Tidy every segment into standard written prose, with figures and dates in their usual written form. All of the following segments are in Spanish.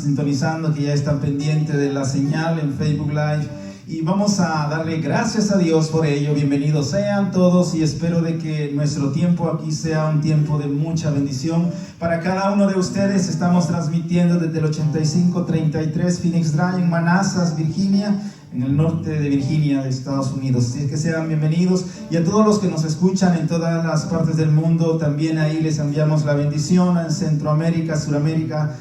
Sintonizando, que ya están pendientes de la señal en Facebook Live, y vamos a darle gracias a Dios por ello. Bienvenidos sean todos, y espero de que nuestro tiempo aquí sea un tiempo de mucha bendición para cada uno de ustedes. Estamos transmitiendo desde el 8533 Phoenix Drive en Manassas, Virginia, en el norte de Virginia, de Estados Unidos. Así que sean bienvenidos, y a todos los que nos escuchan en todas las partes del mundo, también ahí les enviamos la bendición en Centroamérica, Suramérica,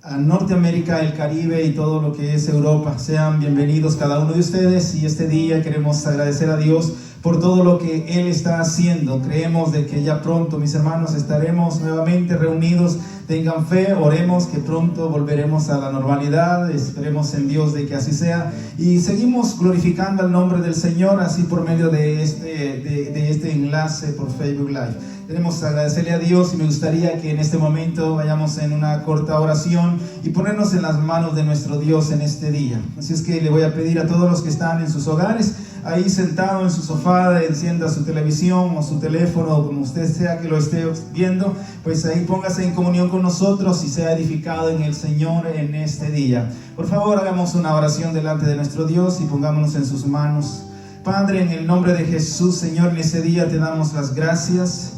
a Norteamérica, el Caribe y todo lo que es Europa. Sean bienvenidos cada uno de ustedes, y este día queremos agradecer a Dios por todo lo que Él está haciendo. Creemos de que ya pronto, mis hermanos, estaremos nuevamente reunidos. Tengan fe, oremos que pronto volveremos a la normalidad. Esperemos en Dios de que así sea, y seguimos glorificando el nombre del Señor así por medio de este enlace por Facebook Live. Queremos agradecerle a Dios, y me gustaría que en este momento vayamos en una corta oración y ponernos en las manos de nuestro Dios en este día. Así es que le voy a pedir a todos los que están en sus hogares, ahí sentado en su sofá, encienda su televisión o su teléfono, o como usted sea que lo esté viendo, pues ahí póngase en comunión con nosotros y sea edificado en el Señor en este día. Por favor, hagamos una oración delante de nuestro Dios y pongámonos en sus manos. Padre, en el nombre de Jesús, Señor, en ese día te damos las gracias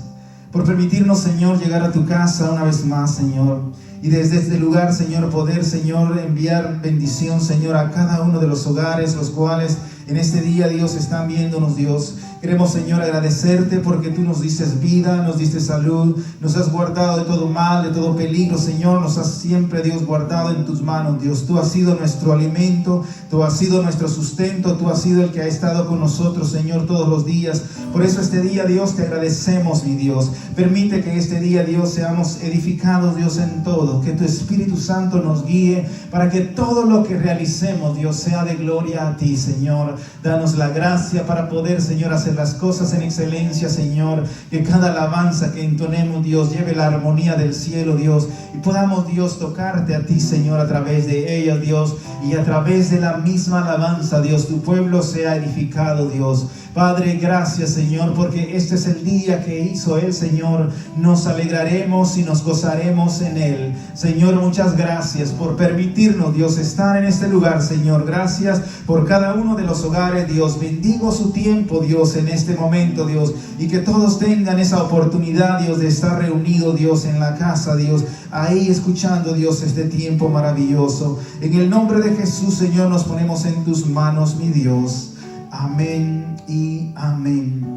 por permitirnos, Señor, llegar a tu casa una vez más, Señor. Y desde este lugar, Señor, poder, Señor, enviar bendición, Señor, a cada uno de los hogares, los cuales en este día, Dios, están viéndonos, Dios. Queremos, Señor, agradecerte porque tú nos dices vida, nos diste salud, nos has guardado de todo mal, de todo peligro, Señor. Nos has siempre, Dios, guardado en tus manos, Dios. Tú has sido nuestro alimento, tú has sido nuestro sustento, tú has sido el que ha estado con nosotros, Señor, todos los días. Por eso este día, Dios, te agradecemos, mi Dios. Permite que este día, Dios, seamos edificados, Dios, en todo. Que tu Espíritu Santo nos guíe para que todo lo que realicemos, Dios, sea de gloria a ti, Señor. Danos la gracia para poder, Señor, hacer las cosas en excelencia, Señor. Que cada alabanza que entonemos, Dios, lleve la armonía del cielo, Dios. Y podamos, Dios, tocarte a ti, Señor, a través de ella, Dios. Y a través de la misma alabanza, Dios, tu pueblo sea edificado, Dios. Padre, gracias, Señor, porque este es el día que hizo el Señor. Nos alegraremos y nos gozaremos en Él. Señor, muchas gracias por permitirnos, Dios, estar en este lugar, Señor. Gracias por cada uno de los hogares, Dios. Bendigo su tiempo, Dios, en este momento, Dios. Y que todos tengan esa oportunidad, Dios, de estar reunidos, Dios, en la casa, Dios. Ahí escuchando, Dios, este tiempo maravilloso. En el nombre de Jesús, Señor, nos ponemos en tus manos, mi Dios. Amén y amén.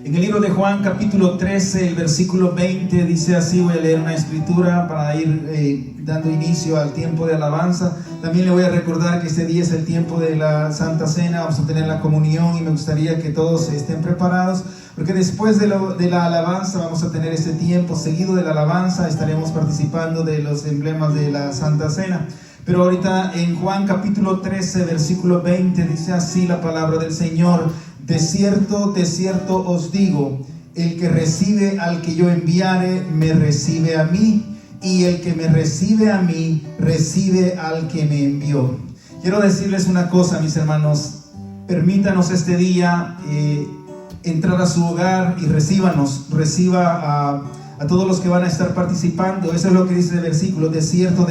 En el libro de Juan, capítulo 13, el versículo 20, dice así. Voy a leer una escritura para ir dando inicio al tiempo de alabanza. También le voy a recordar que este día es el tiempo de la Santa Cena. Vamos a tener la comunión, y me gustaría que todos estén preparados, porque después de la alabanza vamos a tener este tiempo. Seguido de la alabanza estaremos participando de los emblemas de la Santa Cena. Pero ahorita en Juan capítulo 13, versículo 20, dice así la palabra del Señor. De cierto os digo, el que recibe al que yo enviare, me recibe a mí, y el que me recibe a mí, recibe al que me envió. Quiero decirles una cosa, mis hermanos. Permítanos este día entrar a su hogar y reciba a todos los que van a estar participando. Eso es lo que dice el versículo. De cierto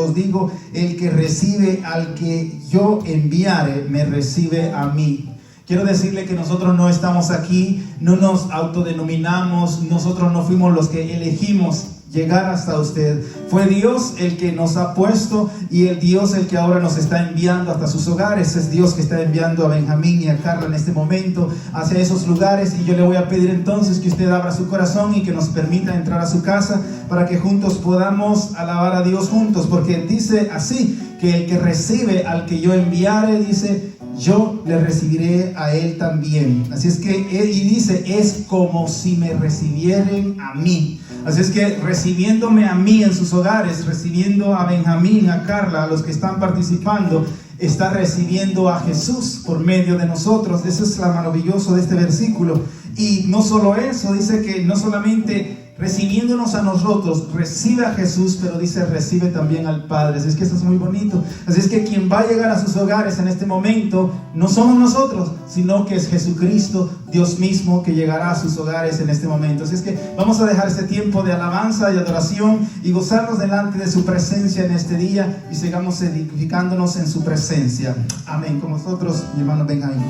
os digo, el que recibe al que yo enviare, me recibe a mí. Quiero decirle que nosotros no estamos aquí, no nos autodenominamos, nosotros no fuimos los que elegimos llegar hasta usted. Fue Dios el que nos ha puesto, y el Dios el que ahora nos está enviando hasta sus hogares. Es Dios que está enviando a Benjamín y a Carla en este momento hacia esos lugares. Y yo le voy a pedir entonces que usted abra su corazón y que nos permita entrar a su casa para que juntos podamos alabar a Dios juntos, porque dice así, que el que recibe al que yo enviare, dice, yo le recibiré a él también. Así es que, y dice, es como si me recibieren a mí. Así es que recibiéndome a mí en sus hogares, recibiendo a Benjamín, a Carla, a los que están participando, está recibiendo a Jesús por medio de nosotros. Eso es lo maravilloso de este versículo. Y no solo eso, dice que no solamente recibiéndonos a nosotros, recibe a Jesús, pero dice, recibe también al Padre. Así es que eso es muy bonito. Así es que quien va a llegar a sus hogares en este momento, no somos nosotros, sino que es Jesucristo, Dios mismo, que llegará a sus hogares en este momento. Así es que vamos a dejar este tiempo de alabanza y adoración y gozarnos delante de su presencia en este día y sigamos edificándonos en su presencia. Amén. Con nosotros, mi hermano Benjamín.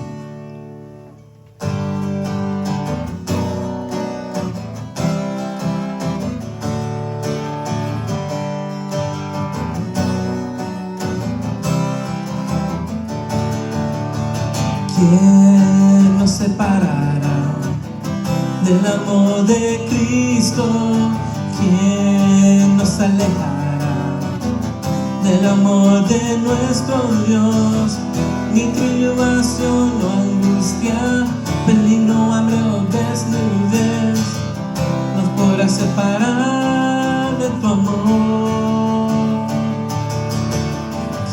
¿Quién nos separará del amor de Cristo? ¿Quién nos alejará del amor de nuestro Dios? Ni tribulación o angustia, peligro, hambre o desnudez nos podrá separar de tu amor.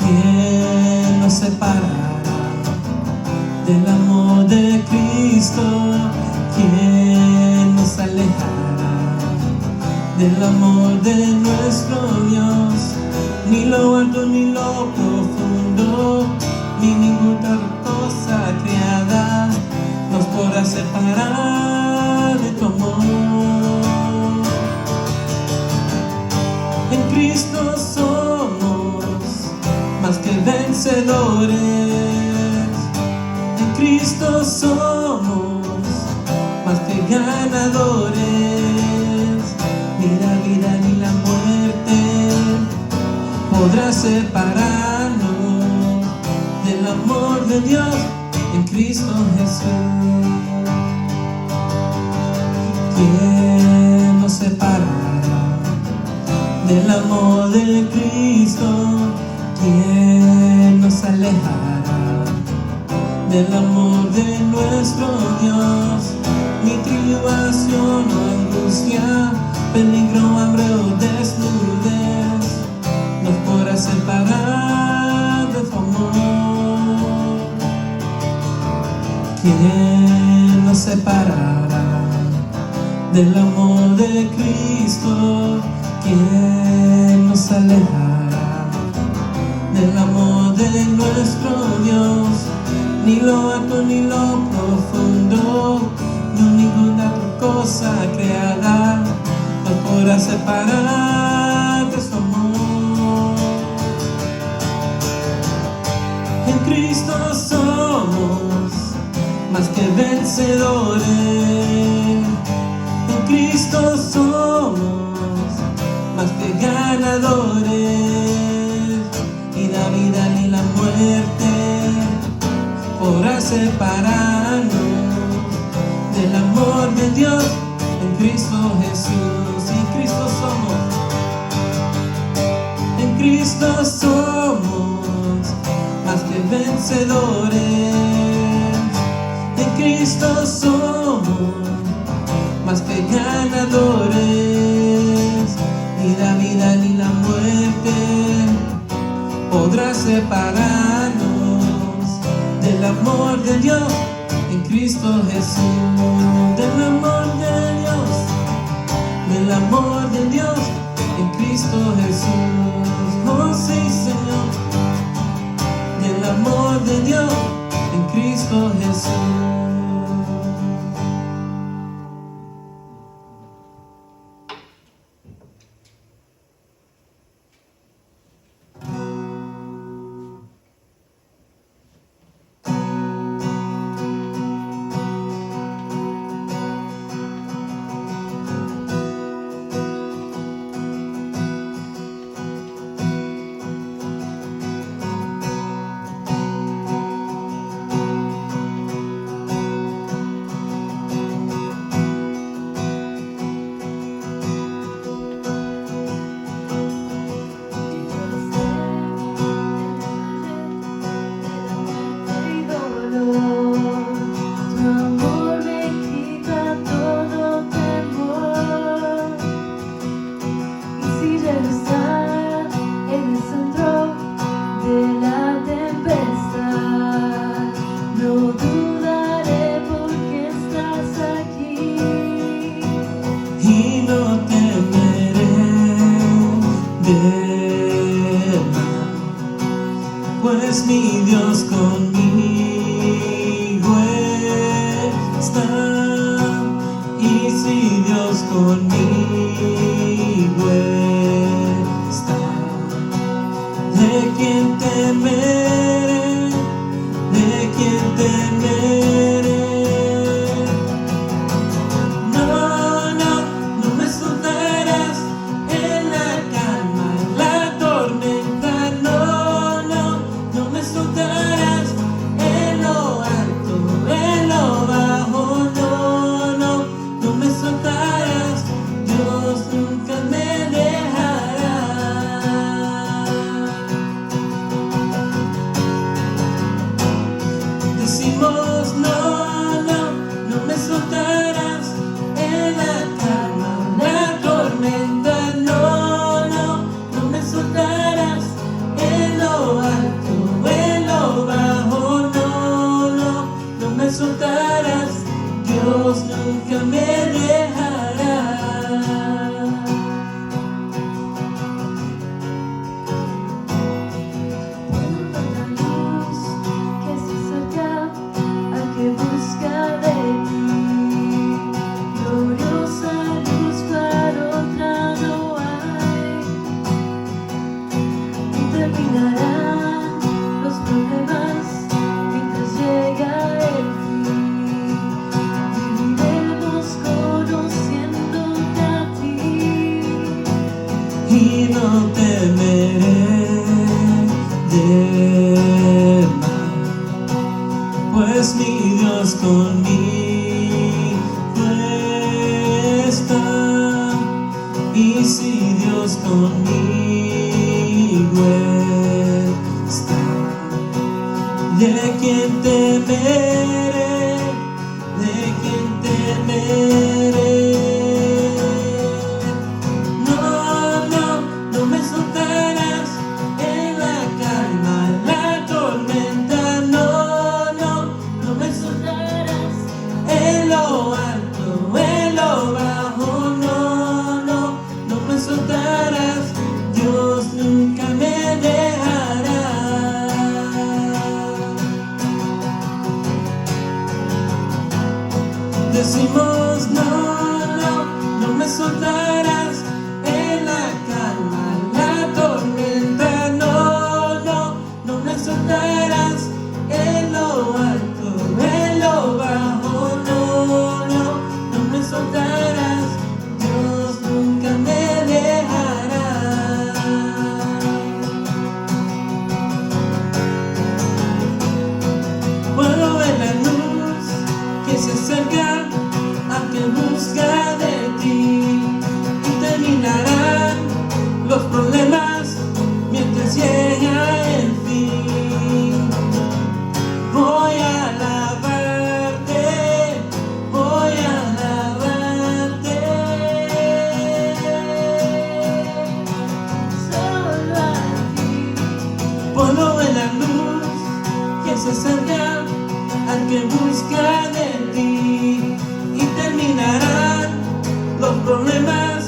¿Quién nos separará del amor de Cristo? ¿Quién nos alejará del amor de nuestro Dios? Ni lo alto ni lo profundo, ni ninguna cosa creada nos podrá separar de tu amor. En Cristo somos más que vencedores. Cristo somos más que ganadores. Ni la vida ni la muerte podrá separarnos del amor de Dios en Cristo Jesús. ¿Quién nos separará del amor de Cristo? ¿Quién nos alejará del amor de nuestro Dios? Ni tribulación o angustia, peligro, hambre o desnudez nos podrá separar de tu amor. ¿Quién nos separará del amor de Cristo? ¿Quién nos alejará del amor de nuestro Dios? Ni lo alto ni lo profundo, ni ninguna otra cosa creada nos podrá separar de su amor. En Cristo somos más que vencedores. En Cristo somos más que ganadores. Ni la vida ni la muerte podrá separarnos del amor de Dios en Cristo Jesús. En Cristo somos, en Cristo somos más que vencedores. En Cristo somos más que ganadores. Ni la vida ni la muerte podrá separarnos del amor de Dios en Cristo Jesús. Del amor de Dios, del amor de Dios en Cristo Jesús. Oh sí, Señor, del amor de Dios en Cristo Jesús. pues mi Dios conmigo está. Y si Dios conmigo está, ¿de quién temeré? ¿De quién temeré? No, no, no me soltarás en la calma, en la tormenta. No, no, no me soltarás en lo alto, en lo bajo. No, no, no me soltarás. Dios nunca me dejará. Decimos no, no, no me soltarás en la calma, en la tormenta. No, no, no me soltarás en lo alto, en lo bajo. No, no, no me soltarás. Dios nunca me dejará. Puedo ver la luz que se acerca al que busca de ti. Gloriosa luz, para otra no hay. Y terminarán los problemas mientras llega el fin. Viviremos conociéndote a ti. Y no temeré del mal, pues mi Dios conmigo está. Y si Dios conmigo está, ¿de quién temeré? ¿De quién temeré? No, no, no me soltarás en la calma, en la tormenta. No, no, no me soltarás en lo alto, en lo bajo. No, no, no me soltarás. Dios nunca me dejará. Decimos no, no, no me soltarás en la calma, en la tormenta. No, no, no me soltarás en lo alto, en lo bajo. No, no, no me soltarás. Dios nunca me dejará. Puedo ver la luz que se acerca al que busca de ti. Y terminarán los problemas mientras llega el fin. Voy a alabarte, voy a alabarte. Solo a ti. Puedo ver la luz que se acerca al que busca de ti. Y terminarán los problemas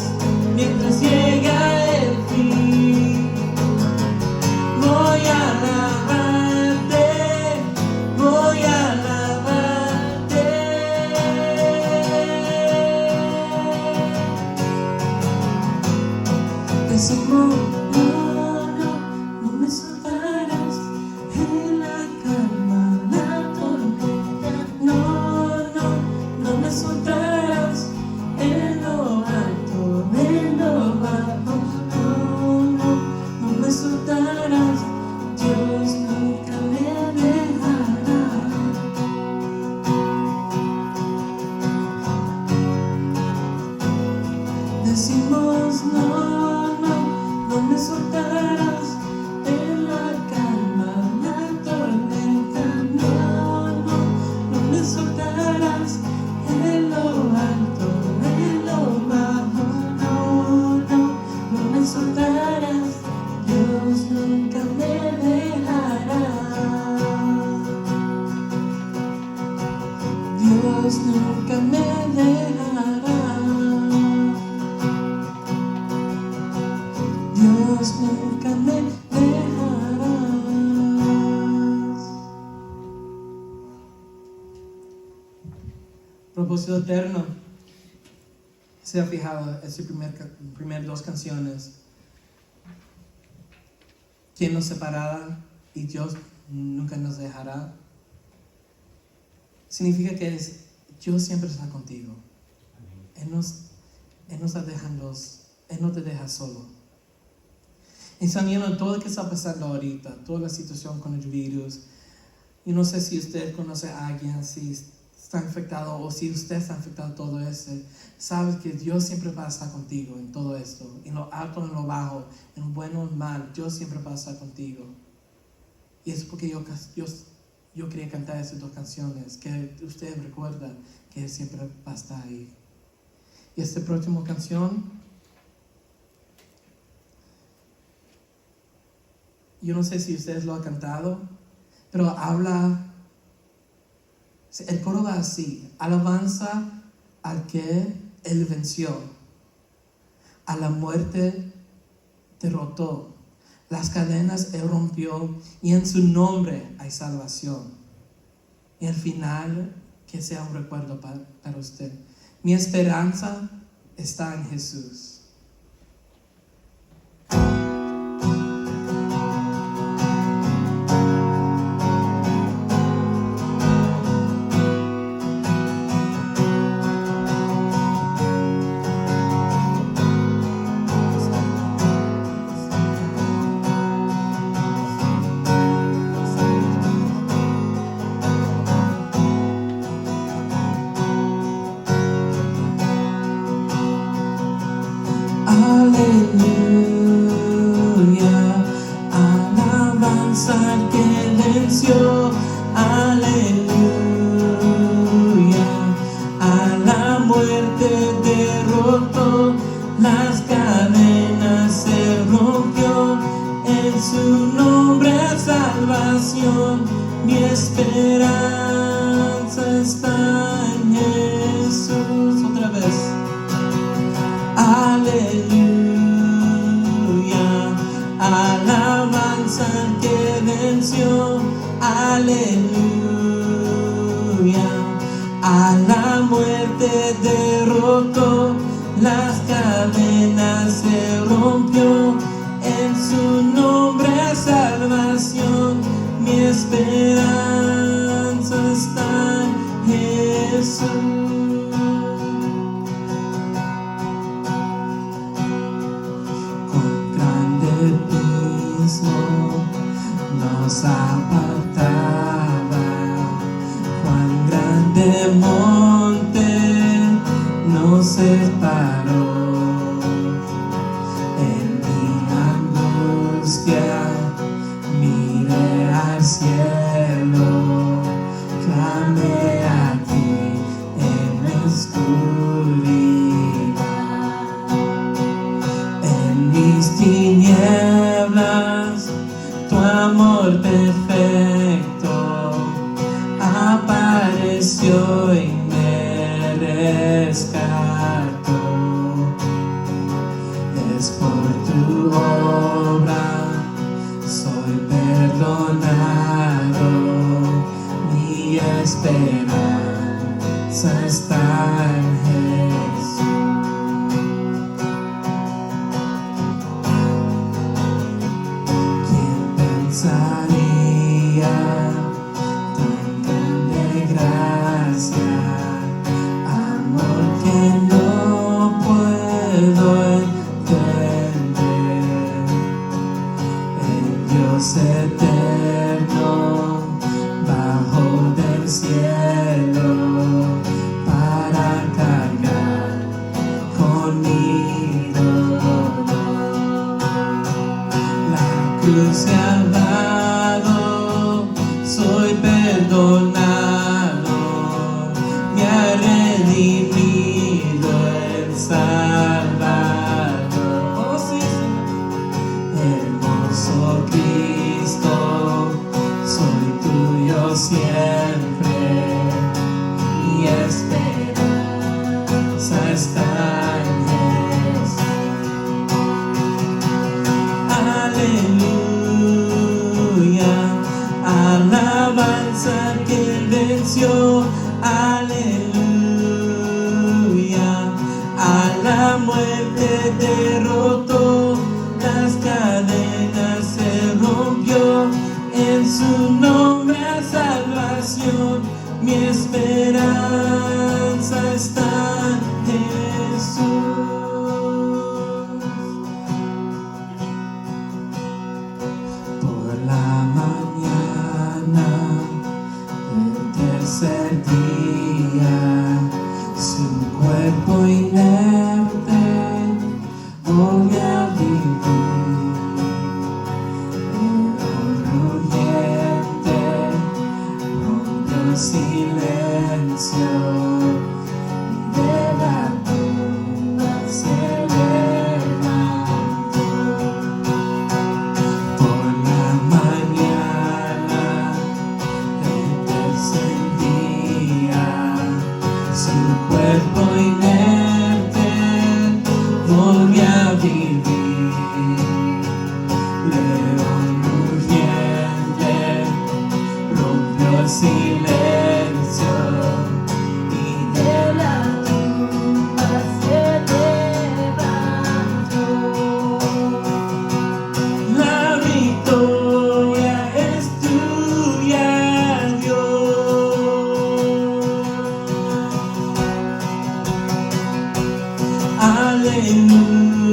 mientras llega el fin. Voy a alabarte, voy a alabarte. Decimos no, no, no me soltarás en la calma, la tormenta. No, no, no me soltarás en lo alto, en lo bajo. No, no, no me soltarás. Dios nunca me dejará. Decimos no, no, no me soltarás en la calma, la tormenta. No, no, no me soltarás en lo alto, en lo bajo. No, no, no me soltarás. Dios nunca me dejará. Dios nunca me dejará. Dios nunca me dejará. propósito eterno. Se ha fijado, esas primer dos canciones. ¿Quién nos separará? Y Dios nunca nos dejará. Significa que Dios siempre está contigo. Él no te deja solo. Y sabiendo todo lo que está pasando ahorita, toda la situación con el virus, y no sé si usted conoce a alguien, si está infectado o si usted está infectado todo eso, sabes que Dios siempre va a estar contigo en todo esto, en lo alto, en lo bajo, en lo bueno, en lo mal, Dios siempre va a estar contigo. Y es porque yo quería cantar esas dos canciones, que usted recuerda que Él siempre va a estar ahí. Y esta próxima canción, yo no sé si ustedes lo han cantado, pero habla, el coro va así: alabanza al que Él venció, a la muerte derrotó, las cadenas Él rompió, y en su nombre hay salvación. Y al final, que sea un recuerdo para usted. Mi esperanza está en Jesús. Aleluya, alabanza al que venció, aleluya, a la muerte derrotó, las cadenas se rompió, en su nombre salvación, mi esperanza está en Jesús. Otra vez. Aleluya, alabanza al que venció, aleluya, a la muerte derrotó, las cadenas se rompió, en su nombre salvación, mi esperanza está en Jesús. Nos apartaba, cuán grande monte nos separó. En mi angustia miré al cielo, clamé a ti en la oscuridad. En mis tinieblas tu amor perfecto apareció y me rescató. Es por tu obra soy perdonado, mi esperanza está en Jesús. Pensaría tan grande gracia, amor que no puedo entender, el Dios eterno bajo del cielo para cargar conmigo la cruz se ha dado, soy perdonado, me ha redimido el Salvador. Oh, sí, hermoso Cristo, soy tuyo siempre, mi esperanza está en Jesús. Aleluya, alabanza que venció, aleluya. muerte derrotó, las cadenas se rompió, en su nombre a salvación, mi esperanza está en Jesús. Por la mañana del tercer día, su cuerpo inerte volvió a vivir. Rugiente rompió el silencio y de la tumba se levantó. Por la mañana del tercer día, su cuerpo inerte volvió a vivir. León rugiente rompió el silencio y de la tumba se levantó. La victoria es tuya, Dios.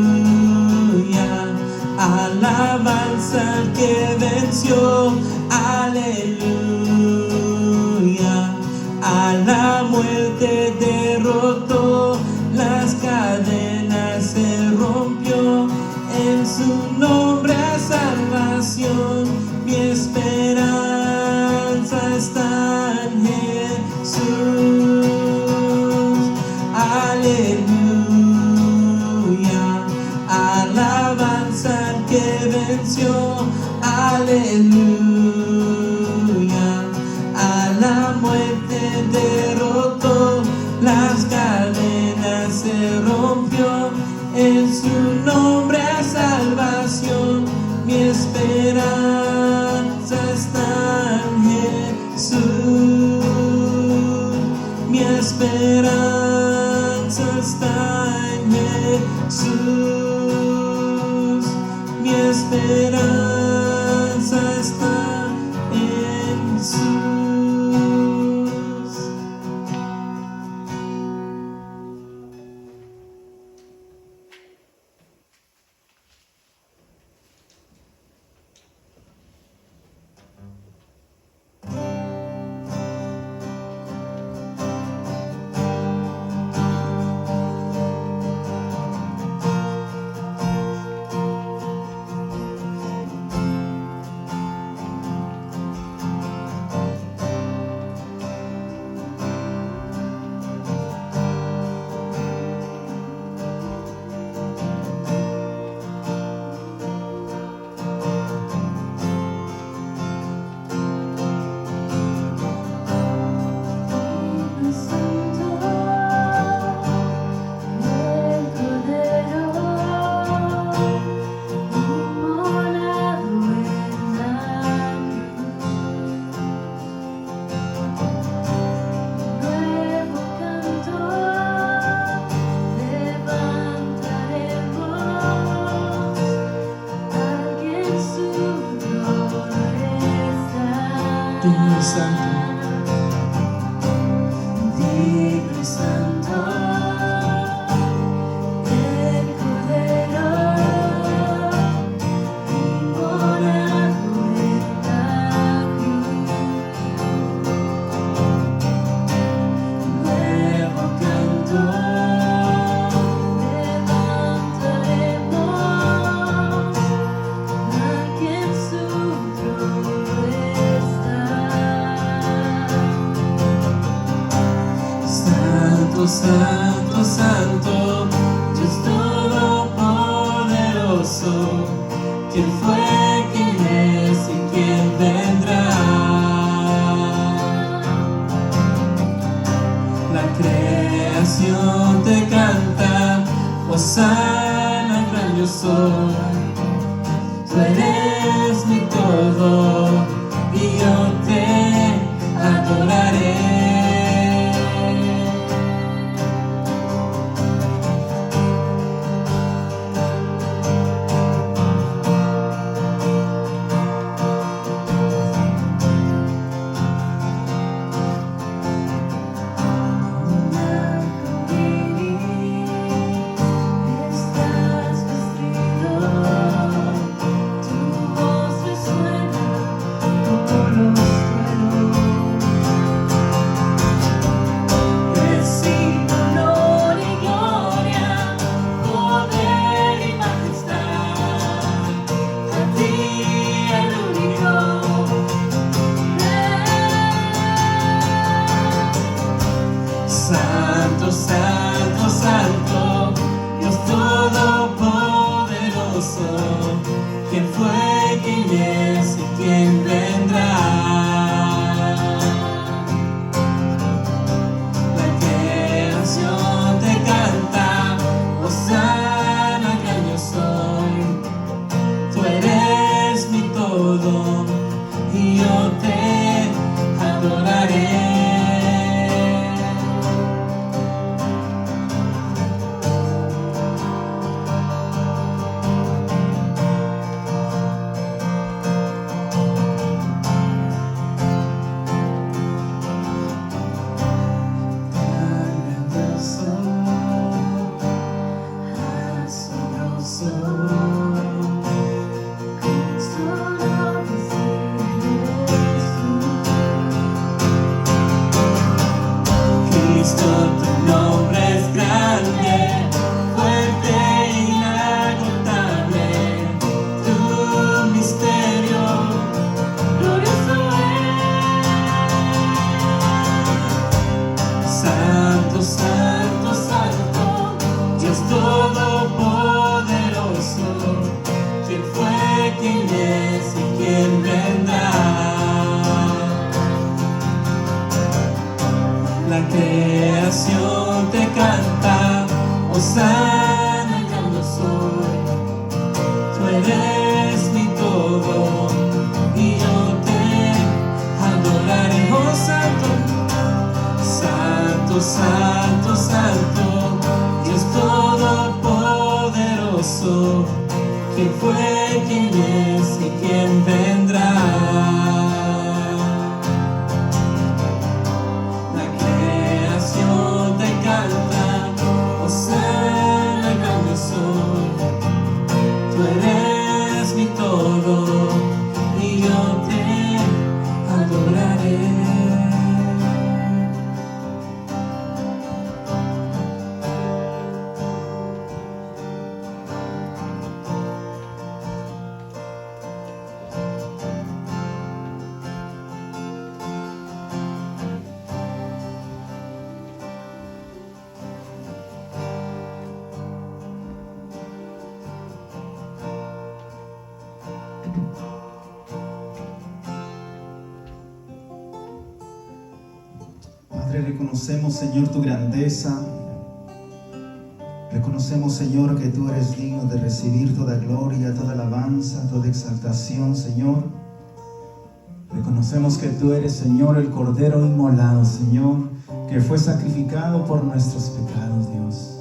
Aleluya, alabanza al que venció. Aleluya, a la muerte derrotó, las cadenas se rompió, en su nombre a salvación, mi esperanza está en Jesús. Aleluya, alabanza al que venció. Aleluya, a la muerte derrotó, las cadenas se rompió, en su nombre a salvación, mi esperanza está en Jesús. Mi esperanza está en Jesús. Mi esperanza está en Jesús. Digno y santo, digno y santo, el Cordero inmolado en la cruz. Nuevo canto levantaremos a quien su trono está. Santo, santo, santo, Dios todopoderoso, quien fue, quien es y quien vendrá. La creación te canta, Hosana, gran yo soy. Tú eres mi todo y yo te adoraré. quién vendrá. La creación te canta, Hosana, que yo soy. Tú eres mi todo y yo te adoraré. Cristo, tu nombre es grande, fuerte e inagotable, tu misterio glorioso es. Santo, santo, santo, Dios todopoderoso, ¿quién fue, quién es y quién vendrá? La creación te canta, Hosana, que yo soy. Tú eres mi todo y yo te adoraré. Oh santo, santo, santo, santo, Dios todopoderoso, ¿quién fue, quién es y quién vendrá? Tú eres mi todo y yo te adoraré. Padre, reconocemos, Señor, tu grandeza. Reconocemos, Señor, que tú eres digno de recibir toda gloria, toda alabanza, toda exaltación, Señor. Reconocemos que tú eres, Señor, el Cordero inmolado, Señor, que fue sacrificado por nuestros pecados, Dios.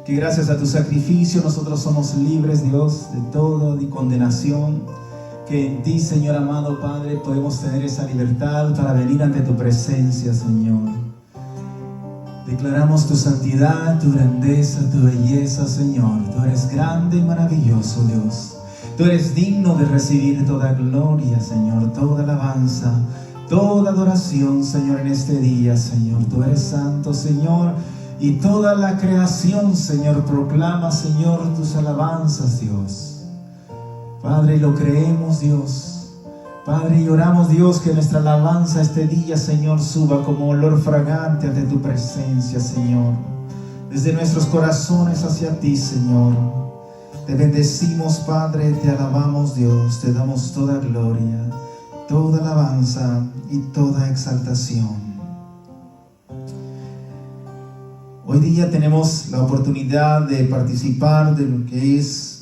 Que gracias a tu sacrificio nosotros somos libres, Dios, de toda condenación. Que en ti, Señor amado Padre, podemos tener esa libertad para venir ante tu presencia, Señor. Declaramos tu santidad, tu grandeza, tu belleza, Señor. Tú eres grande y maravilloso, Dios. Tú eres digno de recibir toda gloria, Señor, toda alabanza, toda adoración, Señor, en este día, Señor. Tú eres santo, Señor, y toda la creación, Señor, proclama, Señor, tus alabanzas, Dios. Padre, lo creemos, Dios. Padre, y oramos, Dios, que nuestra alabanza este día, Señor, suba como olor fragante ante tu presencia, Señor. Desde nuestros corazones hacia ti, Señor. Te bendecimos, Padre, te alabamos, Dios. Te damos toda gloria, toda alabanza y toda exaltación. Hoy día tenemos la oportunidad de participar de lo que es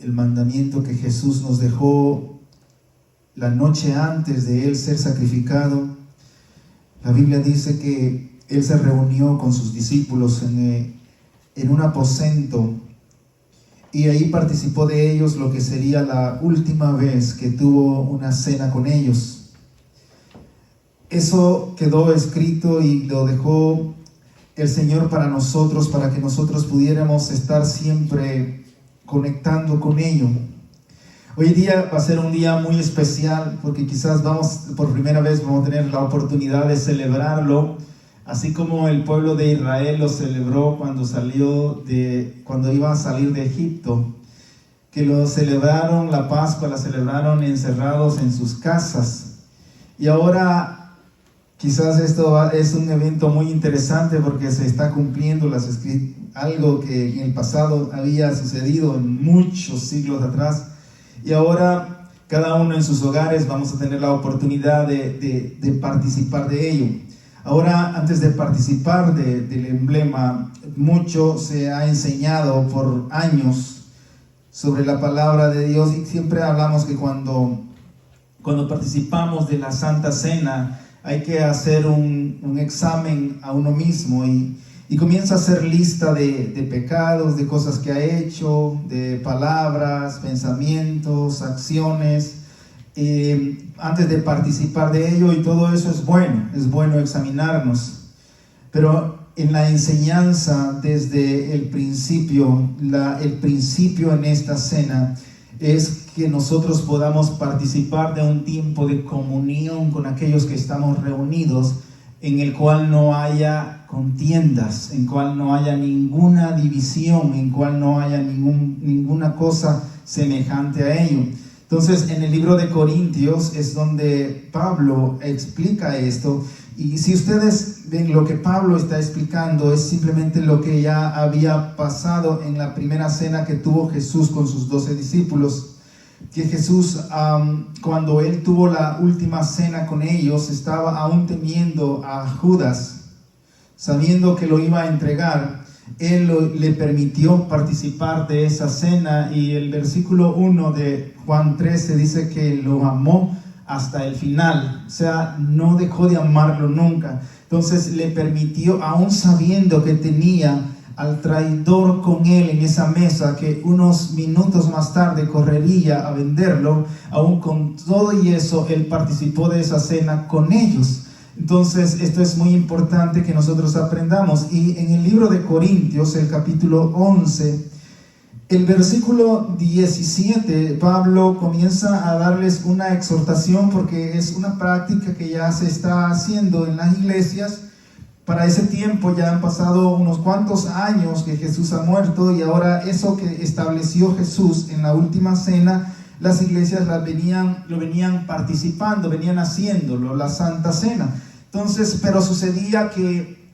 el mandamiento que Jesús nos dejó la noche antes de Él ser sacrificado. La Biblia dice que Él se reunió con sus discípulos en un aposento y ahí participó de ellos lo que sería la última vez que tuvo una cena con ellos. Eso quedó escrito y lo dejó el Señor para nosotros, para que nosotros pudiéramos estar siempre conectando con ello. Hoy día va a ser un día muy especial porque quizás por primera vez vamos a tener la oportunidad de celebrarlo, así como el pueblo de Israel lo celebró cuando iba a salir de Egipto, que lo celebraron, la Pascua la celebraron encerrados en sus casas. Y ahora quizás esto es un evento muy interesante porque se está cumpliendo algo que en el pasado había sucedido en muchos siglos atrás. Y ahora cada uno en sus hogares vamos a tener la oportunidad de participar de ello. Ahora, antes de participar del emblema, mucho se ha enseñado por años sobre la palabra de Dios, y siempre hablamos que cuando participamos de la Santa Cena hay que hacer un examen a uno mismo y comienza a hacer lista de pecados, de cosas que ha hecho, de palabras, pensamientos, acciones, antes de participar de ello, y todo eso es bueno examinarnos. Pero en la enseñanza desde el principio en esta cena es que nosotros podamos participar de un tiempo de comunión con aquellos que estamos reunidos, en el cual no haya contiendas, en el cual no haya ninguna división, en el cual no haya ninguna cosa semejante a ello. Entonces, en el libro de Corintios es donde Pablo explica esto, y si ustedes ven lo que Pablo está explicando es simplemente lo que ya había pasado en la primera cena que tuvo Jesús con sus 12 discípulos, que Jesús, cuando él tuvo la última cena con ellos, estaba aún temiendo a Judas, sabiendo que lo iba a entregar. Él le permitió participar de esa cena, y el versículo 1 de Juan 13 dice que lo amó hasta el final, o sea, no dejó de amarlo nunca. Entonces le permitió, aún sabiendo que tenía al traidor con él en esa mesa, que unos minutos más tarde correría a venderlo, aún con todo y eso, él participó de esa cena con ellos. Entonces, esto es muy importante que nosotros aprendamos. Y en el libro de Corintios, el capítulo 11, el versículo 17, Pablo comienza a darles una exhortación, porque es una práctica que ya se está haciendo en las iglesias. Para ese tiempo ya han pasado unos cuantos años que Jesús ha muerto, y ahora eso que estableció Jesús en la última cena, las iglesias lo venían participando, venían haciéndolo, la Santa Cena. Entonces, pero sucedía que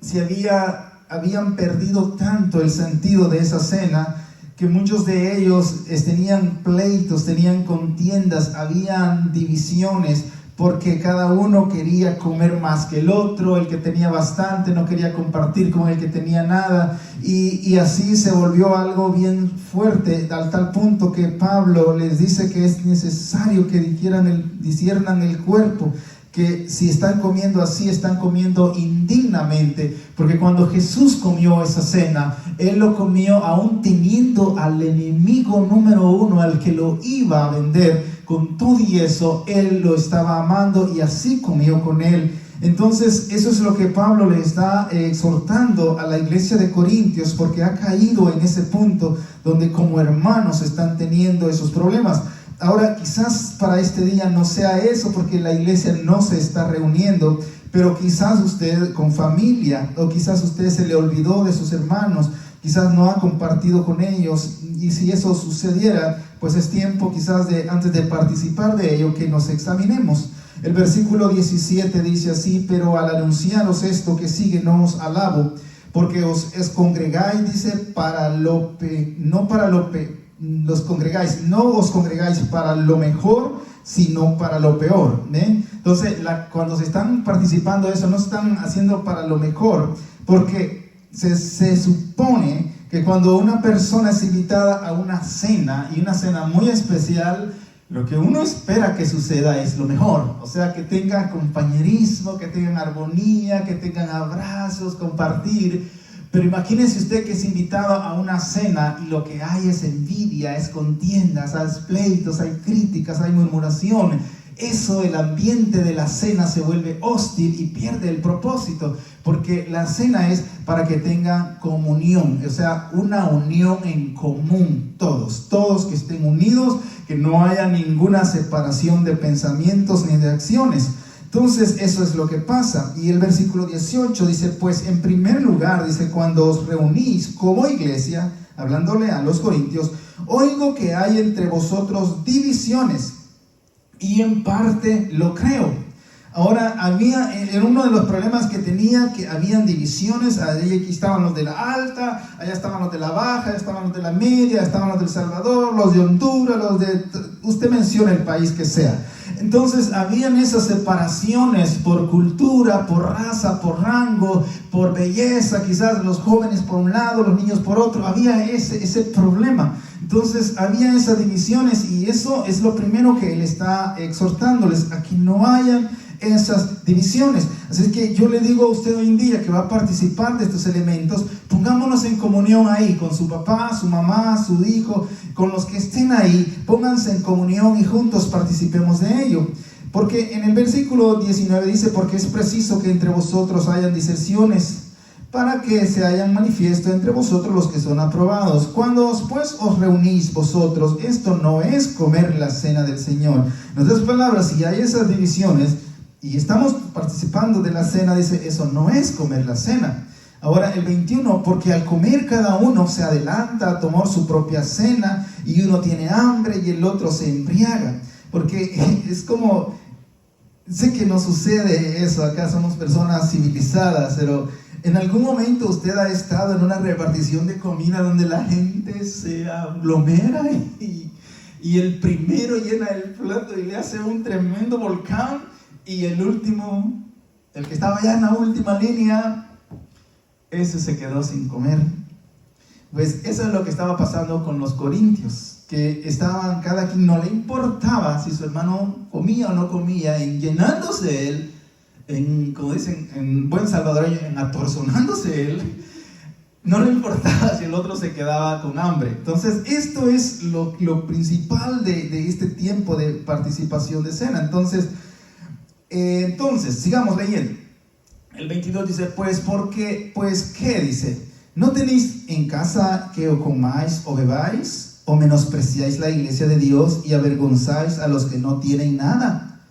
habían perdido tanto el sentido de esa cena, que muchos de ellos tenían pleitos, tenían contiendas, habían divisiones, porque cada uno quería comer más que el otro. El que tenía bastante no quería compartir con el que tenía nada, y así se volvió algo bien fuerte, al tal punto que Pablo les dice que es necesario que disciernan el cuerpo, que si están comiendo así, están comiendo indignamente, porque cuando Jesús comió esa cena, Él lo comió aún teniendo al enemigo número uno, al que lo iba a vender. Con todo y eso, Él lo estaba amando, y así comió con Él. Entonces, eso es lo que Pablo le está exhortando a la iglesia de Corintios, porque ha caído en ese punto donde como hermanos están teniendo esos problemas. Ahora, quizás para este día no sea eso, porque la iglesia no se está reuniendo, pero quizás usted con familia, o quizás usted se le olvidó de sus hermanos, quizás no ha compartido con ellos, y si eso sucediera, pues es tiempo quizás antes de participar de ello, que nos examinemos. El versículo 17 dice así: pero al anunciaros esto que sigue, no os alabo, porque os congregáis, dice, no os congregáis para lo mejor, sino para lo peor. Entonces, cuando se están participando de eso, no están haciendo para lo mejor, porque se supone que cuando una persona es invitada a una cena, y una cena muy especial, lo que uno espera que suceda es lo mejor. O sea, que tengan compañerismo, que tengan armonía, que tengan abrazos, compartir. Pero imagínese usted que es invitado a una cena y lo que hay es envidia, es contiendas, hay pleitos, hay críticas, hay murmuración. Eso, el ambiente de la cena se vuelve hostil y pierde el propósito, porque la cena es para que tengan comunión, o sea, una unión en común, todos que estén unidos, que no haya ninguna separación de pensamientos ni de acciones. Entonces, eso es lo que pasa. Y el versículo 18 dice: pues en primer lugar, dice, cuando os reunís como iglesia, hablándole a los corintios, oigo que hay entre vosotros divisiones, y en parte lo creo. Ahora, era uno de los problemas que tenía, que habían divisiones. Aquí estaban los de la alta, allá estaban los de la baja, allá estaban los de la media, estaban los del Salvador, los de Honduras, los de usted menciona el país que sea. Entonces habían esas separaciones por cultura, por raza, por rango, por belleza, quizás los jóvenes por un lado, los niños por otro. Había ese problema. Entonces había esas divisiones, y eso es lo primero que él está exhortándoles, a que no hayan esas divisiones. Así que yo le digo a usted hoy en día que va a participar de estos elementos, pongámonos en comunión ahí con su papá, su mamá, su hijo, con los que estén ahí, pónganse en comunión y juntos participemos de ello. Porque en el versículo 19 dice: porque es preciso que entre vosotros hayan disensiones, para que se hayan manifiesto entre vosotros los que son aprobados. Cuando pues os reunís vosotros, esto no es comer la cena del Señor. En otras palabras, si hay esas divisiones y estamos participando de la cena, dice, eso no es comer la cena. Ahora el 21, porque al comer cada uno se adelanta a tomar su propia cena, y uno tiene hambre y el otro se embriaga. Porque es como, sé que no sucede eso, acá somos personas civilizadas, pero en algún momento usted ha estado en una repartición de comida donde la gente se aglomera y el primero llena el plato y le hace un tremendo volcán, y el último, el que estaba ya en la última línea, ese se quedó sin comer. Pues eso es lo que estaba pasando con los corintios, que estaban, cada quien no le importaba si su hermano comía o no comía, en llenándose él, como dicen en buen salvadoreño, en atorzonándose él, no le importaba si el otro se quedaba con hambre. Entonces esto es lo principal de este tiempo de participación de cena. Entonces sigamos leyendo. El 22 dice, pues ¿qué? Dice, ¿no tenéis en casa que o comáis o bebáis? ¿O menospreciáis la iglesia de Dios y avergonzáis a los que no tienen nada?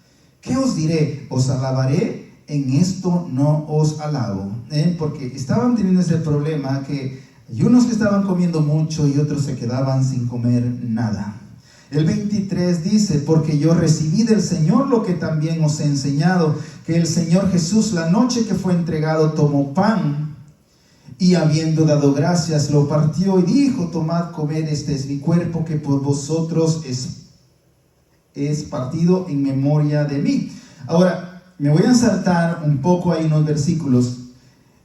¿Qué os diré? ¿Os alabaré? En esto no os alabo. Porque estaban teniendo ese problema, que hay unos que estaban comiendo mucho y otros se quedaban sin comer nada. El 23 dice, porque yo recibí del Señor lo que también os he enseñado, que el Señor Jesús, la noche que fue entregado, tomó pan, y habiendo dado gracias, lo partió y dijo, tomad, comed, este es mi cuerpo, que por vosotros es partido en memoria de mí. Ahora, me voy a saltar un poco ahí en los versículos.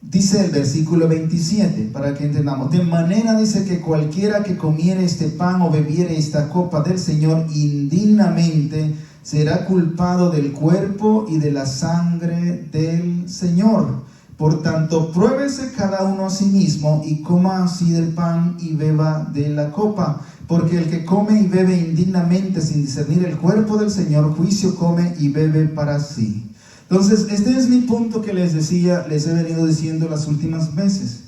Dice el versículo 27, para que entendamos, de manera, dice, que cualquiera que comiere este pan o bebiere esta copa del Señor indignamente será culpado del cuerpo y de la sangre del Señor. Por tanto, pruébese cada uno a sí mismo y coma así del pan y beba de la copa. Porque el que come y bebe indignamente sin discernir el cuerpo del Señor, juicio come y bebe para sí. Entonces, este es mi punto que les decía, les he venido diciendo las últimas veces,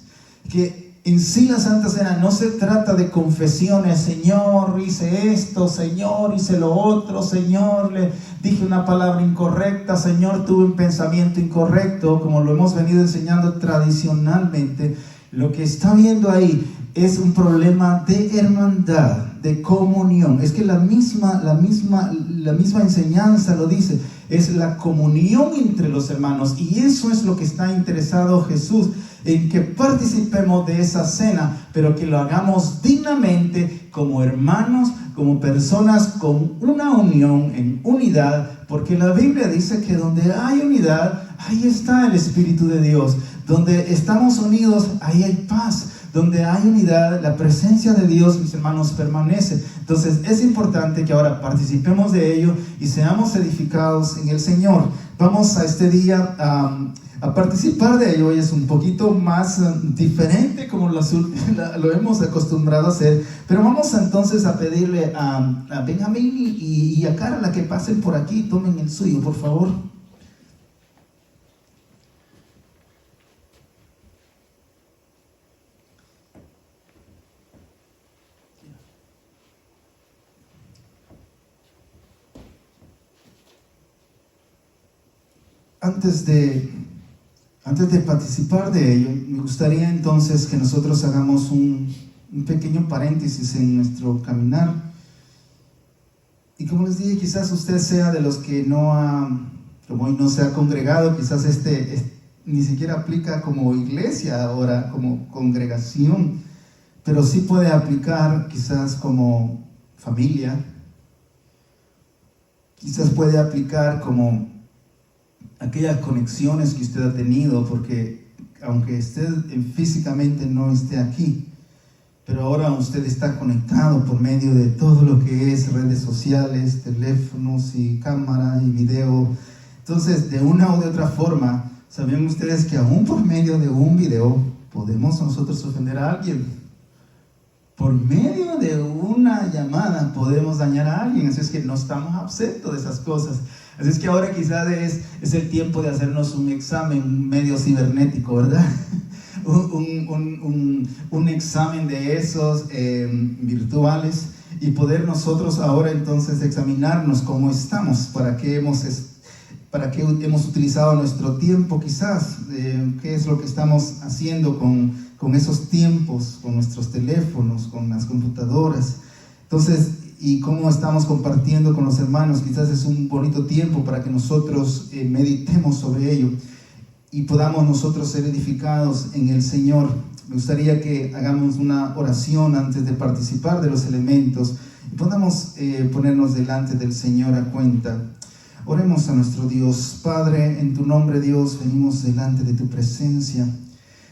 que en sí la Santa Cena no se trata de confesiones, Señor, hice esto, Señor, hice lo otro, Señor, le dije una palabra incorrecta, Señor, tuve un pensamiento incorrecto, como lo hemos venido enseñando tradicionalmente. Lo que está viendo ahí es un problema de hermandad, de comunión. Es que la misma enseñanza lo dice, es la comunión entre los hermanos, y eso es lo que está interesado Jesús, en que participemos de esa cena, pero que lo hagamos dignamente, como hermanos, como personas con una unión, en unidad, porque la Biblia dice que donde hay unidad, ahí está el Espíritu de Dios. Donde estamos unidos, ahí hay paz. Donde hay unidad, la presencia de Dios, mis hermanos, permanece. Entonces es importante que ahora participemos de ello y seamos edificados en el Señor. Vamos a este día a participar de ello. Hoy es un poquito más diferente como lo hemos acostumbrado a hacer, pero vamos entonces a pedirle a Benjamín y a Carla que pasen por aquí y tomen el suyo, por favor. Antes de participar de ello, me gustaría entonces que nosotros hagamos un pequeño paréntesis en nuestro caminar. Y como les dije, quizás usted sea de los que como hoy no se ha congregado, quizás ni siquiera aplica como iglesia ahora, como congregación, pero sí puede aplicar quizás como familia, quizás puede aplicar como aquellas conexiones que usted ha tenido, porque aunque usted físicamente no esté aquí, pero ahora usted está conectado por medio de todo lo que es redes sociales, teléfonos y cámara y video. Entonces, de una u de otra forma, ¿sabían ustedes que aún por medio de un video podemos nosotros ofender a alguien? Por medio de una llamada podemos dañar a alguien, así es que no estamos absentos de esas cosas. Así es que ahora quizás es el tiempo de hacernos un examen medio cibernético, ¿verdad? un examen de esos virtuales y poder nosotros ahora entonces examinarnos cómo estamos, para qué hemos utilizado nuestro tiempo quizás, qué es lo que estamos haciendo con esos tiempos, con nuestros teléfonos, con las computadoras. Entonces, y cómo estamos compartiendo con los hermanos, quizás es un bonito tiempo para que nosotros meditemos sobre ello y podamos nosotros ser edificados en el Señor. Me gustaría que hagamos una oración antes de participar de los elementos y podamos ponernos delante del Señor a cuenta. Oremos a nuestro Dios. Padre, en tu nombre, Dios, venimos delante de tu presencia.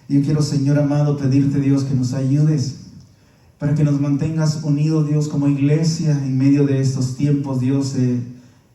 Yo quiero, Señor amado, pedirte, Dios, que nos ayudes para que nos mantengas unidos, Dios, como iglesia en medio de estos tiempos, Dios, de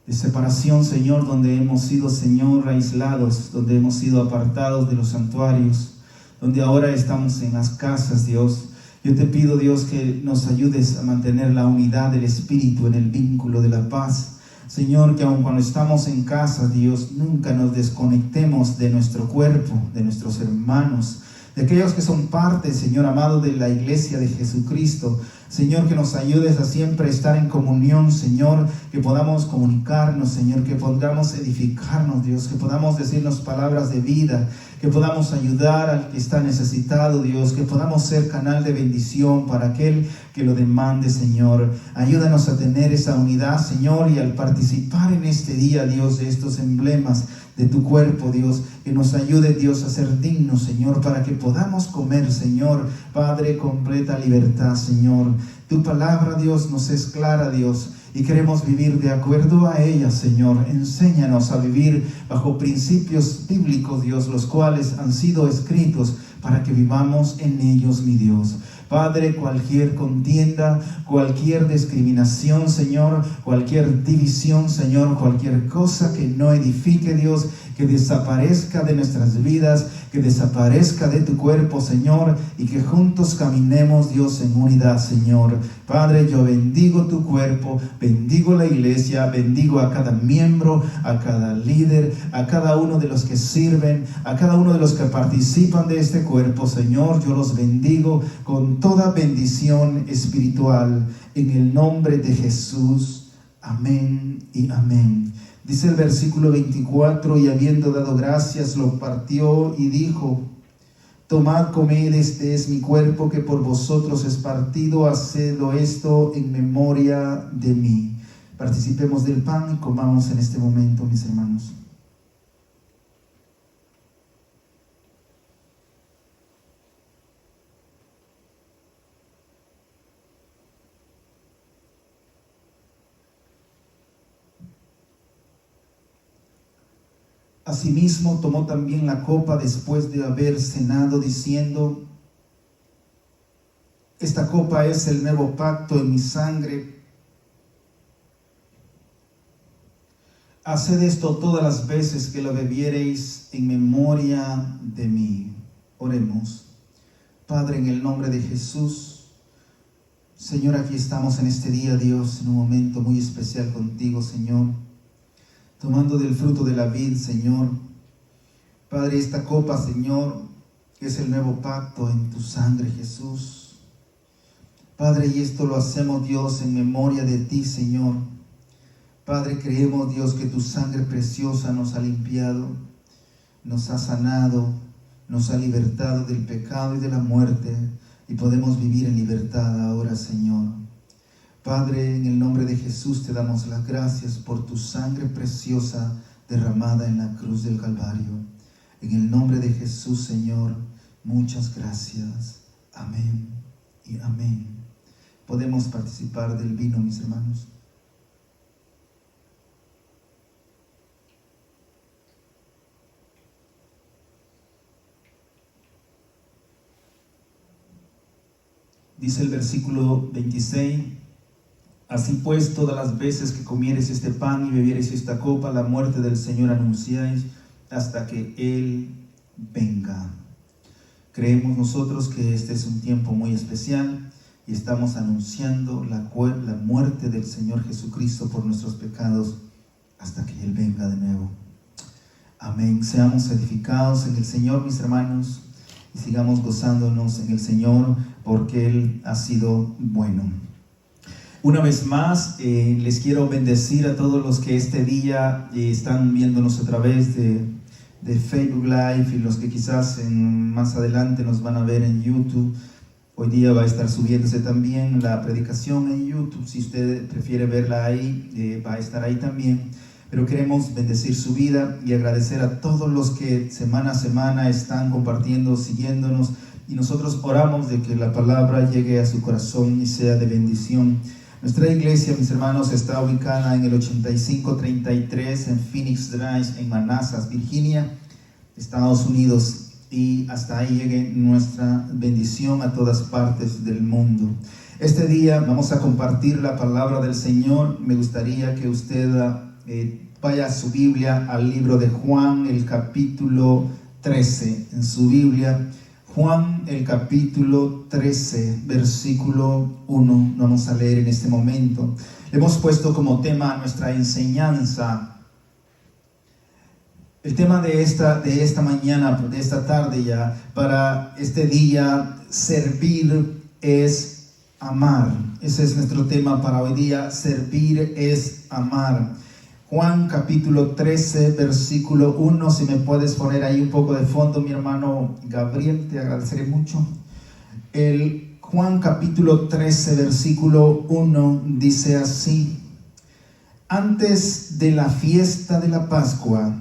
separación, Señor, donde hemos sido, Señor, aislados, donde hemos sido apartados de los santuarios, donde ahora estamos en las casas, Dios. Yo te pido, Dios, que nos ayudes a mantener la unidad del Espíritu en el vínculo de la paz. Señor, que aun cuando estamos en casa, Dios, nunca nos desconectemos de nuestro cuerpo, de nuestros hermanos, de aquellos que son parte, Señor amado, de la iglesia de Jesucristo. Señor, que nos ayudes a siempre estar en comunión, Señor, que podamos comunicarnos, Señor, que podamos edificarnos, Dios, que podamos decirnos palabras de vida, que podamos ayudar al que está necesitado, Dios, que podamos ser canal de bendición para aquel que lo demande, Señor. Ayúdanos a tener esa unidad, Señor, y al participar en este día, Dios, de estos emblemas de tu cuerpo, Dios, que nos ayude, Dios, a ser dignos, Señor, para que podamos comer, Señor, Padre, completa libertad, Señor. Tu palabra, Dios, nos es clara, Dios, y queremos vivir de acuerdo a ella, Señor. Enséñanos a vivir bajo principios bíblicos, Dios, los cuales han sido escritos para que vivamos en ellos, mi Dios. Padre, cualquier contienda, cualquier discriminación, Señor, cualquier división, Señor, cualquier cosa que no edifique, Dios, que desaparezca de nuestras vidas, que desaparezca de tu cuerpo, Señor, y que juntos caminemos, Dios, en unidad, Señor. Padre, yo bendigo tu cuerpo, bendigo la iglesia, bendigo a cada miembro, a cada líder, a cada uno de los que sirven, a cada uno de los que participan de este cuerpo, Señor. Yo los bendigo con toda bendición espiritual, en el nombre de Jesús. Amén y amén. Dice el versículo 24, y habiendo dado gracias, lo partió y dijo: tomad, comed, este es mi cuerpo que por vosotros es partido, hacedlo esto en memoria de mí. Participemos del pan y comamos en este momento, mis hermanos. Asimismo tomó también la copa después de haber cenado, diciendo: esta copa es el nuevo pacto en mi sangre. Haced esto todas las veces que lo bebiereis en memoria de mí. Oremos. Padre, en el nombre de Jesús, Señor, aquí estamos en este día, Dios, en un momento muy especial contigo, Señor, tomando del fruto de la vid, Señor. Padre, esta copa, Señor, es el nuevo pacto en tu sangre, Jesús. Padre, y esto lo hacemos, Dios, en memoria de ti, Señor. Padre, creemos, Dios, que tu sangre preciosa nos ha limpiado, nos ha sanado, nos ha libertado del pecado y de la muerte, y podemos vivir en libertad ahora, Señor. Padre, en el nombre de Jesús te damos las gracias por tu sangre preciosa derramada en la cruz del Calvario. En el nombre de Jesús, Señor, muchas gracias. Amén y amén. Podemos participar del vino, mis hermanos. Dice el versículo 26, así pues, todas las veces que comieres este pan y bebieres esta copa, la muerte del Señor anunciáis hasta que Él venga. Creemos nosotros que este es un tiempo muy especial y estamos anunciando la muerte del Señor Jesucristo por nuestros pecados hasta que Él venga de nuevo. Amén. Seamos edificados en el Señor, mis hermanos, y sigamos gozándonos en el Señor porque Él ha sido bueno. Una vez más, les quiero bendecir a todos los que este día están viéndonos a través de Facebook Live y los que quizás más adelante nos van a ver en YouTube. Hoy día va a estar subiéndose también la predicación en YouTube. Si usted prefiere verla ahí, va a estar ahí también. Pero queremos bendecir su vida y agradecer a todos los que semana a semana están compartiendo, siguiéndonos. Y nosotros oramos de que la palabra llegue a su corazón y sea de bendición. Nuestra iglesia, mis hermanos, está ubicada en el 8533 en Phoenix Drive, en Manassas, Virginia, Estados Unidos. Y hasta ahí llegue nuestra bendición a todas partes del mundo. Este día vamos a compartir la palabra del Señor. Me gustaría que usted vaya a su Biblia al libro de Juan, el capítulo 13. En su Biblia, Juan, el capítulo 13, versículo 1. Vamos a leer en este momento. Hemos puesto como tema nuestra enseñanza. El tema de esta mañana, de esta tarde ya, para este día, servir es amar. Ese es nuestro tema para hoy día, servir es amar. Juan capítulo 13, versículo 1, si me puedes poner ahí un poco de fondo, mi hermano Gabriel, te agradeceré mucho. El Juan capítulo 13, versículo 1 dice así: antes de la fiesta de la Pascua,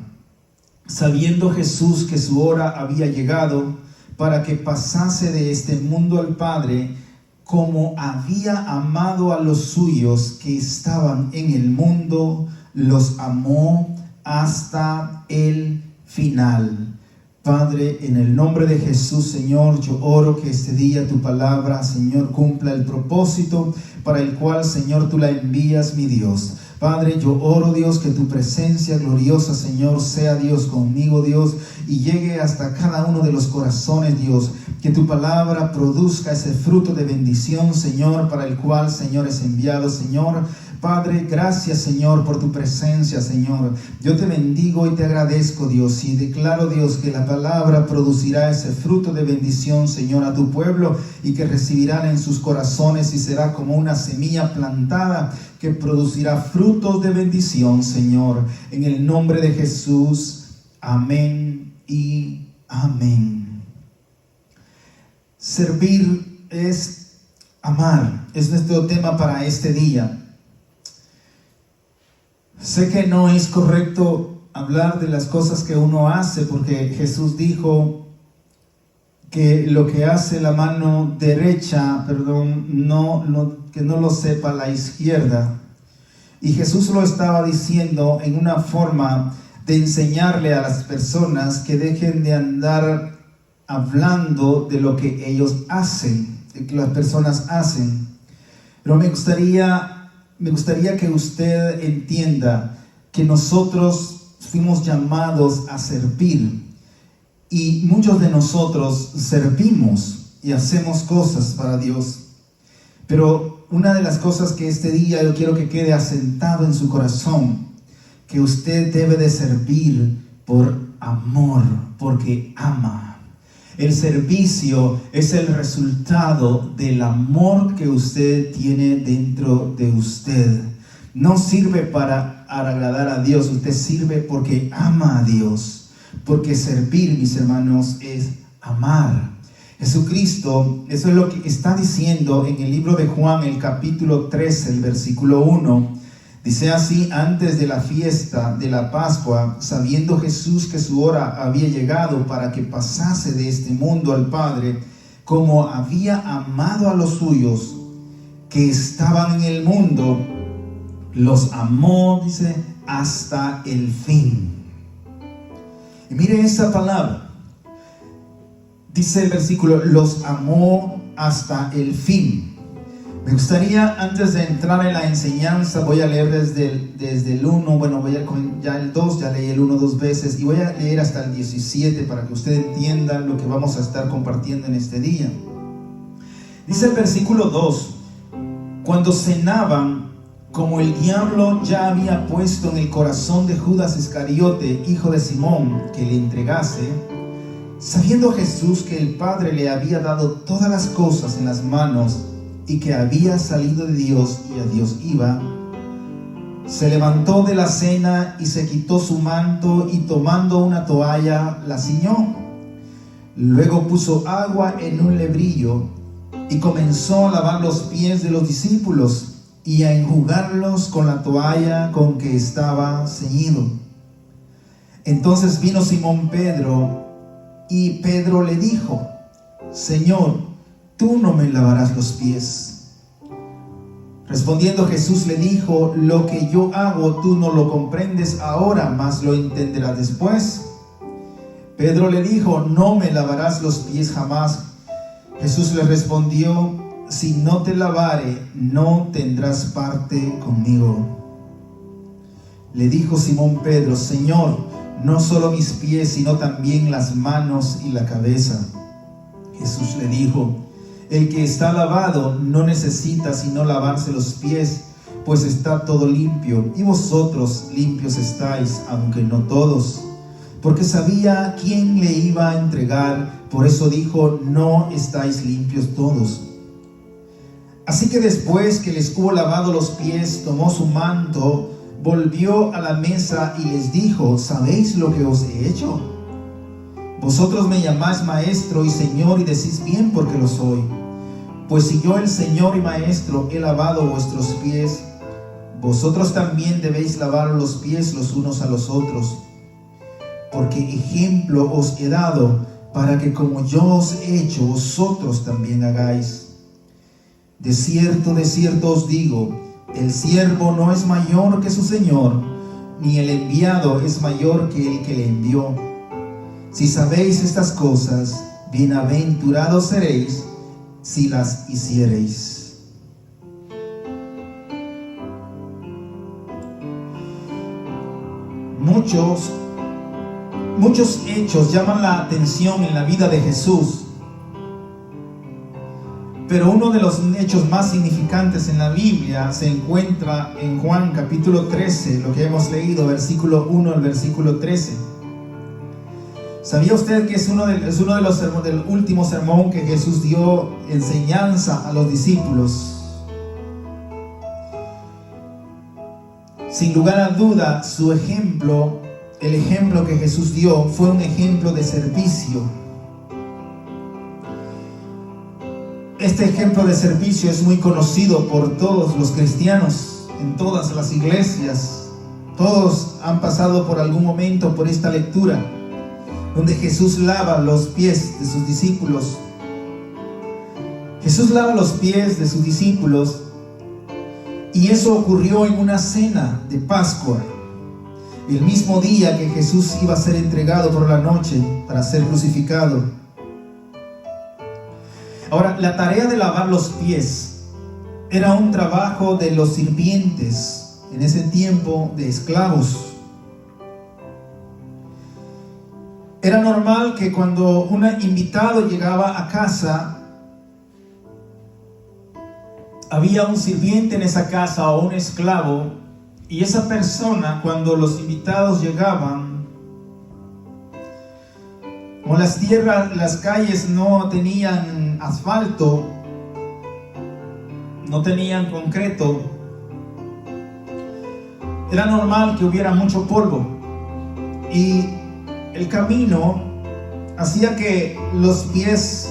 sabiendo Jesús que su hora había llegado para que pasase de este mundo al Padre, como había amado a los suyos que estaban en el mundo, los amó hasta el final. Padre, en el nombre de Jesús, Señor, yo oro que este día tu palabra, Señor, cumpla el propósito para el cual, Señor, tú la envías, mi Dios. Padre, yo oro, Dios, que tu presencia gloriosa, Señor, sea, Dios, conmigo, Dios, y llegue hasta cada uno de los corazones, Dios. Que tu palabra produzca ese fruto de bendición, Señor, para el cual, Señor, es enviado, Señor. Padre, gracias, Señor, por tu presencia, Señor. Yo te bendigo y te agradezco, Dios, y declaro, Dios, que la palabra producirá ese fruto de bendición, Señor, a tu pueblo, y que recibirán en sus corazones y será como una semilla plantada que producirá frutos de bendición, Señor. En el nombre de Jesús, amén y amén. Servir es amar, es nuestro tema para este día. Sé que no es correcto hablar de las cosas que uno hace, porque Jesús dijo que lo que hace la mano derecha, que no lo sepa la izquierda. Y Jesús lo estaba diciendo en una forma de enseñarle a las personas que dejen de andar hablando de lo que ellos hacen, de que las personas hacen. Pero me gustaría que usted entienda que nosotros fuimos llamados a servir, y muchos de nosotros servimos y hacemos cosas para Dios. Pero una de las cosas que este día yo quiero que quede asentado en su corazón, que usted debe de servir por amor, porque ama. El servicio es el resultado del amor que usted tiene dentro de usted. No sirve para agradar a Dios, usted sirve porque ama a Dios. Porque servir, mis hermanos, es amar. Jesucristo, eso es lo que está diciendo en el libro de Juan, el capítulo 13, el versículo 1. Dice así: antes de la fiesta de la Pascua, sabiendo Jesús que su hora había llegado para que pasase de este mundo al Padre, como había amado a los suyos que estaban en el mundo, los amó, dice, hasta el fin. Y mire esa palabra. Dice el versículo: los amó hasta el fin. Me gustaría, antes de entrar en la enseñanza, voy a leer desde el 1, bueno, voy a ya el 2, ya leí el 1 2 veces, y voy a leer hasta el 17 para que ustedes entiendan lo que vamos a estar compartiendo en este día. Dice el versículo 2: cuando cenaban, como el diablo ya había puesto en el corazón de Judas Iscariote, hijo de Simón, que le entregase, sabiendo Jesús que el Padre le había dado todas las cosas en las manos y que había salido de Dios y a Dios iba, se levantó de la cena y se quitó su manto y tomando una toalla la ciñó. Luego puso agua en un lebrillo y comenzó a lavar los pies de los discípulos y a enjugarlos con la toalla con que estaba ceñido. Entonces vino Simón Pedro y Pedro le dijo: Señor, tú no me lavarás los pies. Respondiendo Jesús le dijo: lo que yo hago tú no lo comprendes ahora, mas lo entenderás después. Pedro le dijo: no me lavarás los pies jamás. Jesús le respondió: si no te lavare, no tendrás parte conmigo. Le dijo Simón Pedro: Señor, no solo mis pies, sino también las manos y la cabeza. Jesús le dijo: el que está lavado no necesita sino lavarse los pies, pues está todo limpio, y vosotros limpios estáis, aunque no todos. Porque sabía quién le iba a entregar, por eso dijo: no estáis limpios todos. Así que después que les hubo lavado los pies, tomó su manto, volvió a la mesa y les dijo: ¿sabéis lo que os he hecho? Vosotros me llamáis maestro y señor, y decís bien porque lo soy. Pues si yo, el Señor y maestro, he lavado vuestros pies, vosotros también debéis lavar los pies los unos a los otros. Porque ejemplo os he dado, para que como yo os he hecho, vosotros también hagáis. De cierto os digo, el siervo no es mayor que su Señor, ni el enviado es mayor que el que le envió. Si sabéis estas cosas, bienaventurados seréis si las hiciereis. Muchos hechos llaman la atención en la vida de Jesús, pero uno de los hechos más significantes en la Biblia se encuentra en Juan capítulo 13, lo que hemos leído, versículo 1 al versículo 13. ¿Sabía usted que es uno de los sermones, del último sermón que Jesús dio enseñanza a los discípulos? Sin lugar a duda, su ejemplo, el ejemplo que Jesús dio, fue un ejemplo de servicio. Este ejemplo de servicio es muy conocido por todos los cristianos, en todas las iglesias. Todos han pasado por algún momento por esta lectura, donde Jesús lava los pies de sus discípulos. Jesús lava los pies de sus discípulos, y eso ocurrió en una cena de Pascua, el mismo día que Jesús iba a ser entregado por la noche para ser crucificado. Ahora, la tarea de lavar los pies era un trabajo de los sirvientes en ese tiempo, de esclavos. Era normal que cuando un invitado llegaba a casa, había un sirviente en esa casa o un esclavo, y esa persona, cuando los invitados llegaban, como las calles no tenían asfalto, no tenían concreto, era normal que hubiera mucho polvo, y el camino hacía que los pies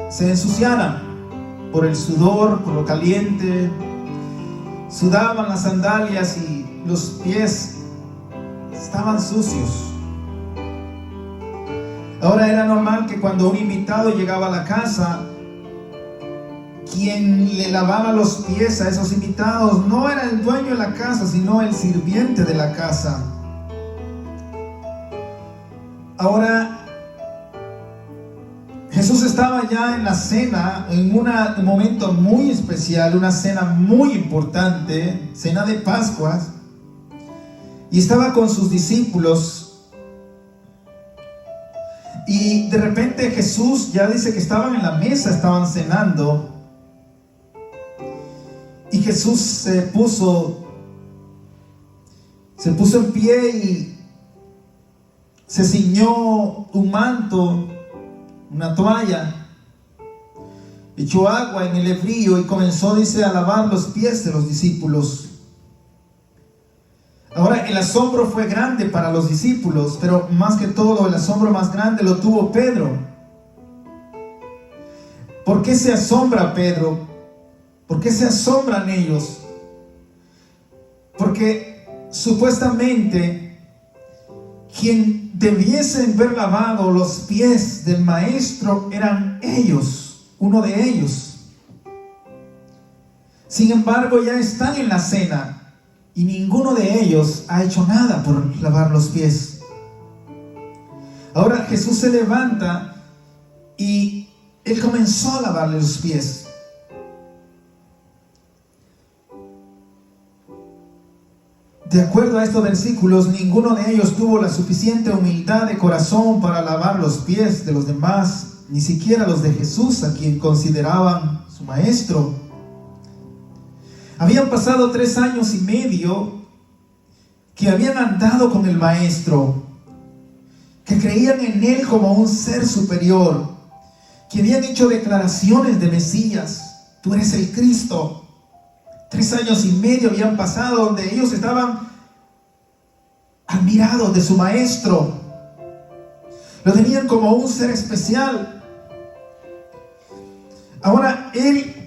se ensuciaran por el sudor, por lo caliente. Sudaban las sandalias y los pies estaban sucios. Ahora era normal que cuando un invitado llegaba a la casa, quien le lavaba los pies a esos invitados no era el dueño de la casa, sino el sirviente de la casa. Ahora, Jesús está estaba ya en la cena, en un momento muy especial, una cena muy importante, cena de Pascuas, y estaba con sus discípulos. Y de repente Jesús ya dice que estaban en la mesa, estaban cenando. Y Jesús se puso en pie y se ciñó un manto, una toalla, echó agua en el hebrío y comenzó, dice, a lavar los pies de los discípulos. Ahora, el asombro fue grande para los discípulos, pero más que todo el asombro más grande lo tuvo Pedro. ¿Por qué se asombra Pedro? ¿Por qué se asombran ellos? Porque supuestamente quien debiesen ver lavado los pies del maestro eran ellos, uno de ellos. Sin embargo, ya están en la cena y ninguno de ellos ha hecho nada por lavar los pies. Ahora Jesús se levanta y él comenzó a lavarle los pies. De acuerdo a estos versículos, ninguno de ellos tuvo la suficiente humildad de corazón para lavar los pies de los demás, ni siquiera los de Jesús, a quien consideraban su maestro. Habían pasado 3 años y medio que habían andado con el maestro, que creían en él como un ser superior, que habían hecho declaraciones de Mesías: tú eres el Cristo. 3 años y medio habían pasado donde ellos estaban admirados de su maestro. Lo tenían como un ser especial. Ahora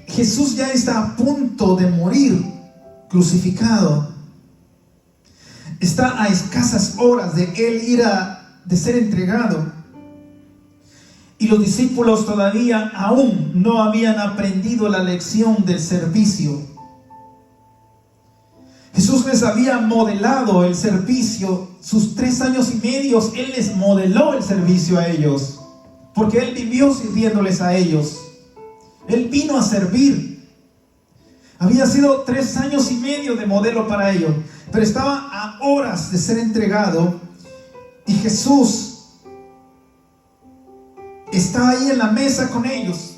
Jesús ya está a punto de morir, crucificado. Está a escasas horas de él de ser entregado. Y los discípulos todavía aún no habían aprendido la lección del servicio. Jesús les había modelado el servicio. Sus 3 años y medio, Él les modeló el servicio a ellos, porque Él vivió sirviéndoles a ellos. Él vino a servir. Había sido 3 años y medio de modelo para ellos, pero estaba a horas de ser entregado. Y Jesús está ahí en la mesa con ellos.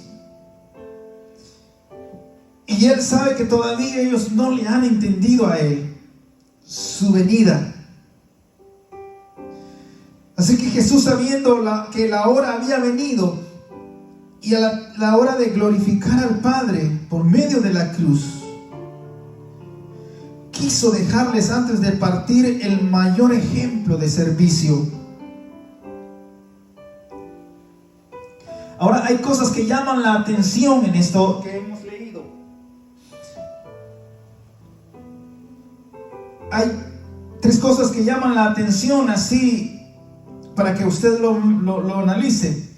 Y Él sabe que todavía ellos no le han entendido a Él su venida. Así que Jesús, sabiendo que la hora había venido y a la hora de glorificar al Padre por medio de la cruz, quiso dejarles antes de partir el mayor ejemplo de servicio. Ahora, hay cosas que llaman la atención en esto que hemos leído. Hay 3 cosas que llaman la atención así para que usted lo analice.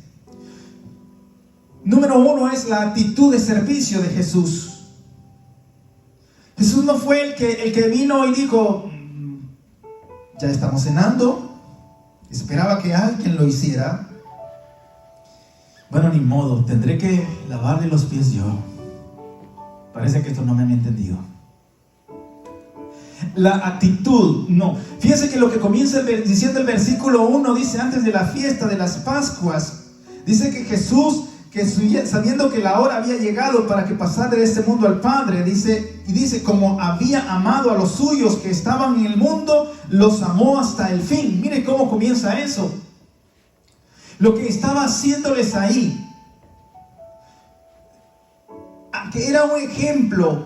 Número 1 es la actitud de servicio de Jesús. Jesús no fue el que vino y dijo: ya estamos cenando, esperaba que alguien lo hiciera. Bueno, ni modo, tendré que lavarle los pies yo. Parece que esto no me han entendido. La actitud, no. Fíjense que lo que comienza diciendo el versículo 1, dice: antes de la fiesta de las Pascuas, dice que Jesús, sabiendo que la hora había llegado para que pasara de este mundo al Padre, dice, como había amado a los suyos que estaban en el mundo, los amó hasta el fin. Mire cómo comienza eso. Lo que estaba haciéndoles ahí, que era un ejemplo,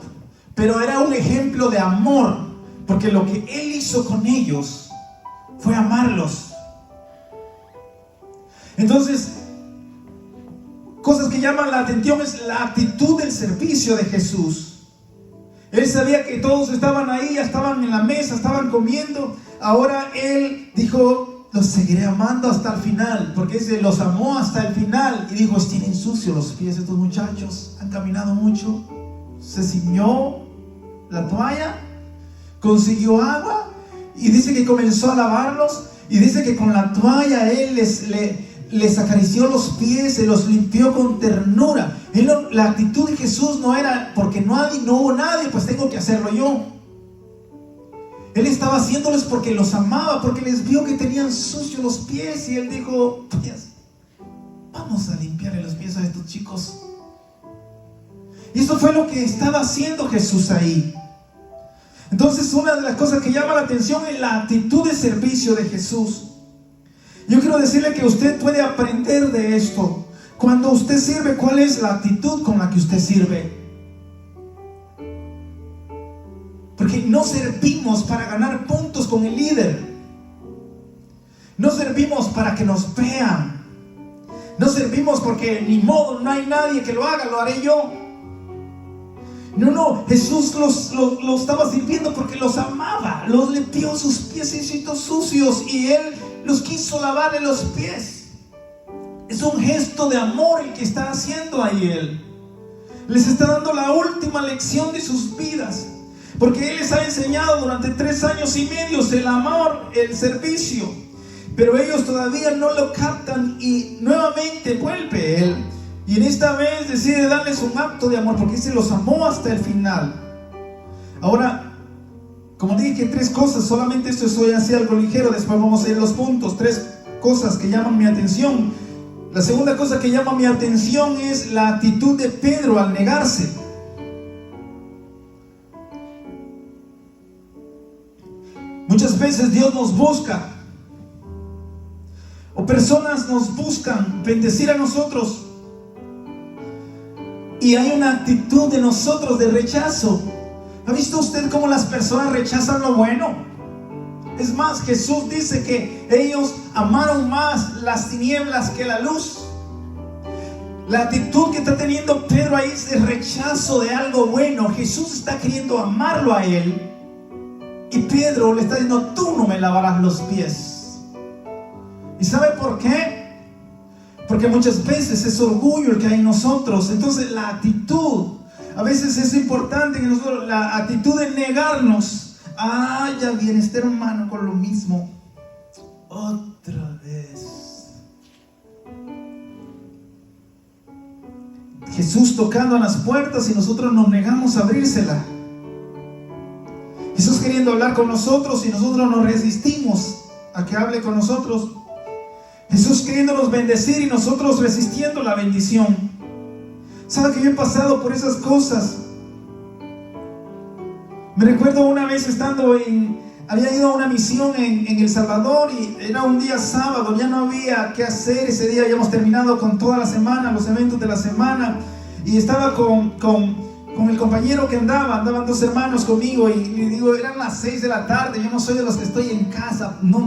pero era un ejemplo de amor, porque lo que Él hizo con ellos fue amarlos. Entonces, cosas que llaman la atención es la actitud del servicio de Jesús. Él sabía que todos estaban ahí, ya estaban en la mesa, estaban comiendo. Ahora Él dijo: los seguiré amando hasta el final, porque se los amó hasta el final. Y dijo: tienen sucios los pies estos muchachos, han caminado mucho. Se ciñó la toalla, consiguió agua y dice que comenzó a lavarlos. Y dice que con la toalla Él les acarició los pies, se los limpió con ternura. La actitud de Jesús no era porque no hubo nadie, pues tengo que hacerlo yo. Él estaba haciéndolos porque los amaba, porque les vio que tenían sucios los pies, y Él dijo: pues, vamos a limpiarle los pies a estos chicos. Y eso fue lo que estaba haciendo Jesús ahí. Entonces, una de las cosas que llama la atención es la actitud de servicio de Jesús. Yo quiero decirle que usted puede aprender de esto. Cuando usted sirve, ¿cuál es la actitud con la que usted sirve? Porque no servimos para ganar puntos con el líder. No servimos para que nos vean. No servimos porque ni modo, no hay nadie que lo haga, lo haré yo. No, Jesús los estaba sirviendo porque los amaba. Los limpió sus piecitos sucios y Él los quiso lavarle los pies. Es un gesto de amor el que está haciendo ahí Él. Les está dando la última lección de sus vidas, porque Él les ha enseñado durante 3 años y medio el amor, el servicio. Pero ellos todavía no lo captan, y nuevamente vuelve Él. Y en esta vez decide darles un acto de amor, porque se los amó hasta el final. Ahora, como dije, 3 cosas, solamente esto soy así algo ligero, después vamos a ir a los puntos. 3 cosas que llaman mi atención. La segunda cosa que llama mi atención es la actitud de Pedro al negarse. Muchas veces Dios nos busca, o personas nos buscan bendecir a nosotros, y hay una actitud de nosotros de rechazo. ¿Ha visto usted cómo las personas rechazan lo bueno? Es más, Jesús dice que ellos amaron más las tinieblas que la luz. La actitud que está teniendo Pedro ahí es el rechazo de algo bueno. Jesús está queriendo amarlo a él, y Pedro le está diciendo: tú no me lavarás los pies. ¿Y sabe por qué? Porque muchas veces es orgullo el que hay en nosotros. Entonces la actitud, a veces es importante que nosotros, la actitud de negarnos. Ya viene este hermano con lo mismo otra vez. Jesús tocando a las puertas y nosotros nos negamos a abrírsela. Jesús queriendo hablar con nosotros y nosotros nos resistimos a que hable con nosotros. Jesús queriéndonos bendecir y nosotros resistiendo la bendición. ¿Sabe que yo he pasado por esas cosas? Me recuerdo una vez había ido a una misión en El Salvador, y era un día sábado, ya no había qué hacer ese día, habíamos terminado con toda la semana, los eventos de la semana, y estaba con el compañero que andaban 2 hermanos conmigo, y le digo, eran las 6 de la tarde, yo no soy de los que estoy en casa, no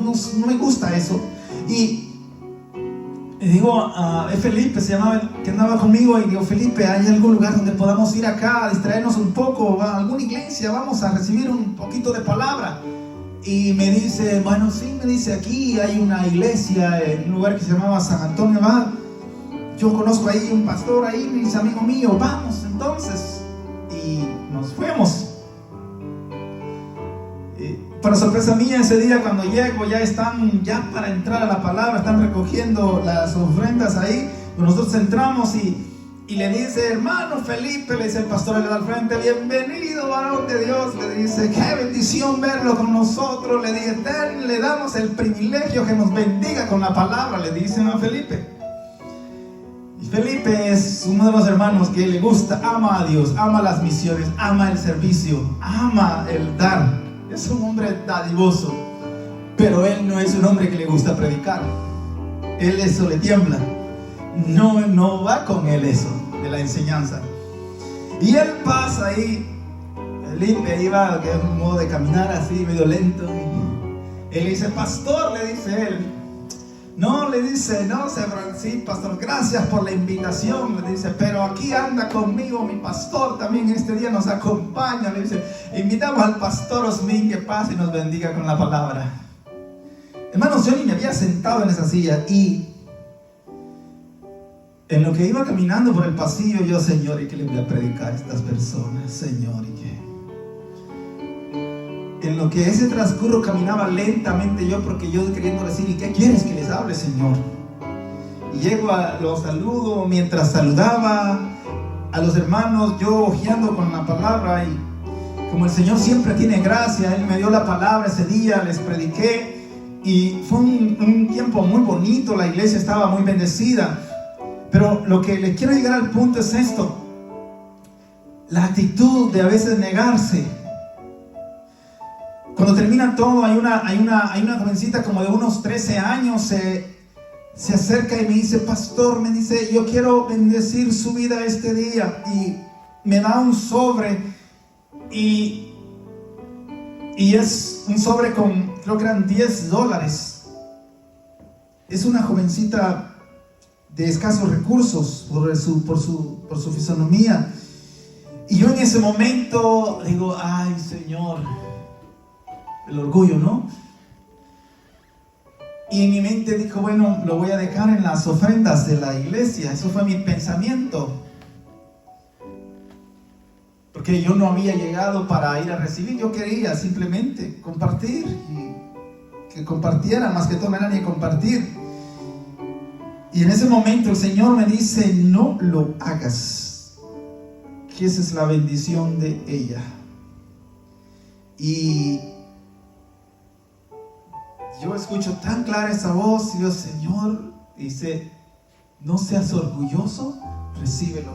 me gusta eso, y le digo a Felipe, se llamaba el que andaba conmigo, y digo: Felipe, ¿hay algún lugar donde podamos ir acá a distraernos un poco? ¿A alguna iglesia? Vamos a recibir un poquito de palabra. Y me dice: bueno, sí, me dice, aquí hay una iglesia en un lugar que se llamaba San Antonio Abad. Yo conozco ahí un pastor ahí, mis amigos míos, vamos entonces. Y nos fuimos. Para sorpresa mía, ese día cuando llego ya están para entrar a la palabra, están recogiendo las ofrendas ahí. Nosotros entramos y le dice: hermano Felipe, le dice el pastor, le da al frente: bienvenido varón de Dios, le dice, qué bendición verlo con nosotros, le dice, le damos el privilegio que nos bendiga con la palabra, le dicen a Felipe. Y Felipe es uno de los hermanos que le gusta, ama a Dios, ama las misiones, ama el servicio, ama el dar. Es un hombre dadivoso, pero él no es un hombre que le gusta predicar. Él eso le tiembla. No va con él eso de la enseñanza. Y él pasa ahí. Felipe iba, que es un modo de caminar así, medio lento. Y él le dice: pastor, le dice él. No, le dice, no, sí, pastor, gracias por la invitación, le dice, pero aquí anda conmigo mi pastor también, este día nos acompaña, le dice, invitamos al pastor Osmin que pase y nos bendiga con la palabra. Hermanos, yo ni me había sentado en esa silla, y en lo que iba caminando por el pasillo, yo: Señor, ¿y qué le voy a predicar a estas personas? Señor, ¿y qué? En lo que ese transcurso caminaba lentamente yo, porque yo queriendo decir: ¿y qué quieres que les hable, Señor? Y llego los saludo, mientras saludaba a los hermanos, yo hojeando con la palabra, y como el Señor siempre tiene gracia, Él me dio la palabra ese día, les prediqué, y fue un tiempo muy bonito, la iglesia estaba muy bendecida. Pero lo que les quiero llegar al punto es esto: la actitud de a veces negarse. Cuando termina todo, hay una jovencita como de unos 13 años, se acerca y me dice: pastor, me dice, yo quiero bendecir su vida este día, y me da un sobre, y es un sobre con, creo que eran $10. Es una jovencita de escasos recursos por su fisonomía, y yo en ese momento digo: ay, Señor, el orgullo, ¿no? Y en mi mente dijo: bueno, lo voy a dejar en las ofrendas de la iglesia. Eso fue mi pensamiento, porque yo no había llegado para ir a recibir. Yo quería simplemente compartir, y que compartieran, más que todo, y compartir. Y en ese momento el Señor me dice: no lo hagas, que esa es la bendición de ella. Y yo escucho tan clara esa voz, y yo: Señor, dice, no seas orgulloso, recíbelo,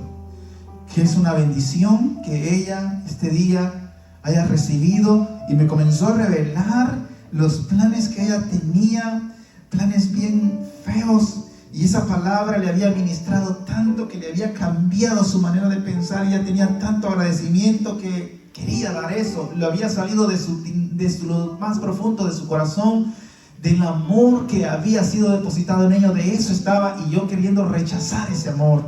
que es una bendición que ella este día haya recibido. Y me comenzó a revelar los planes que ella tenía, planes bien feos, y esa palabra le había ministrado tanto, que le había cambiado su manera de pensar. Ella tenía tanto agradecimiento que quería dar eso, lo había salido de lo más profundo de su corazón, del amor que había sido depositado en ella. De eso estaba, y yo queriendo rechazar ese amor.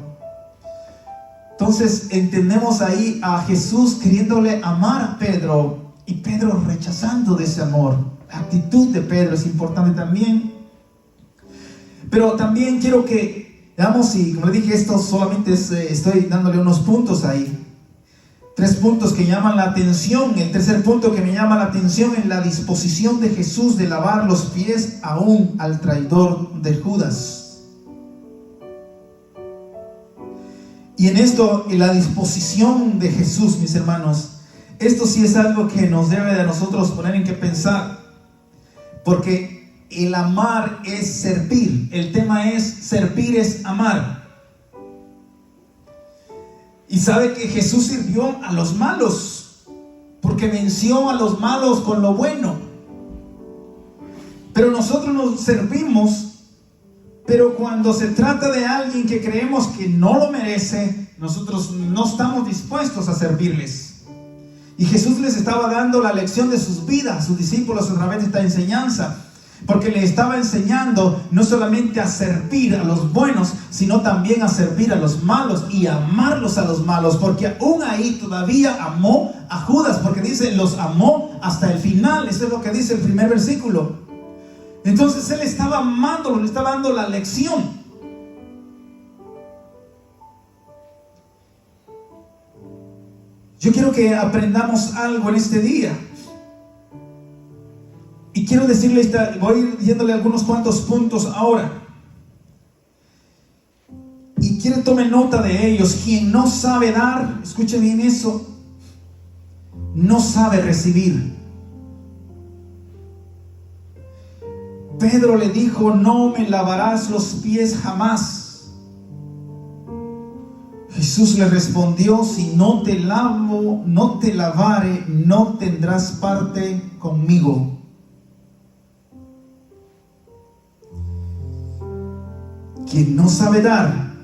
Entonces entendemos ahí a Jesús queriéndole amar a Pedro, y Pedro rechazando de ese amor. La actitud de Pedro es importante también. Pero también quiero que veamos, y como le dije, esto solamente estoy dándole unos puntos ahí. 3 puntos que llaman la atención. El tercer punto que me llama la atención es la disposición de Jesús de lavar los pies aún al traidor de Judas. Y en esto, en la disposición de Jesús, mis hermanos, esto sí es algo que nos debe de nosotros poner en qué pensar, porque el amar es servir. El tema es servir, es amar. Y sabe que Jesús sirvió a los malos, porque venció a los malos con lo bueno. Pero nosotros nos servimos, pero cuando se trata de alguien que creemos que no lo merece, nosotros no estamos dispuestos a servirles. Y Jesús les estaba dando la lección de sus vidas a sus discípulos a través de esta enseñanza, porque le estaba enseñando no solamente a servir a los buenos, sino también a servir a los malos y amarlos a los malos, porque aún ahí todavía amó a Judas, porque dice: los amó hasta el final. Eso es lo que dice el primer versículo. Entonces él estaba amándolo, le estaba dando la lección. Yo quiero que aprendamos algo en este día. Y quiero decirle, voy a ir yéndole algunos cuantos puntos ahora. Y quiero que tome nota de ellos. Quien no sabe dar, escuche bien eso, no sabe recibir. Pedro le dijo: no me lavarás los pies jamás. Jesús le respondió: si no te lavo, no te lavare, no tendrás parte conmigo. Quien no sabe dar,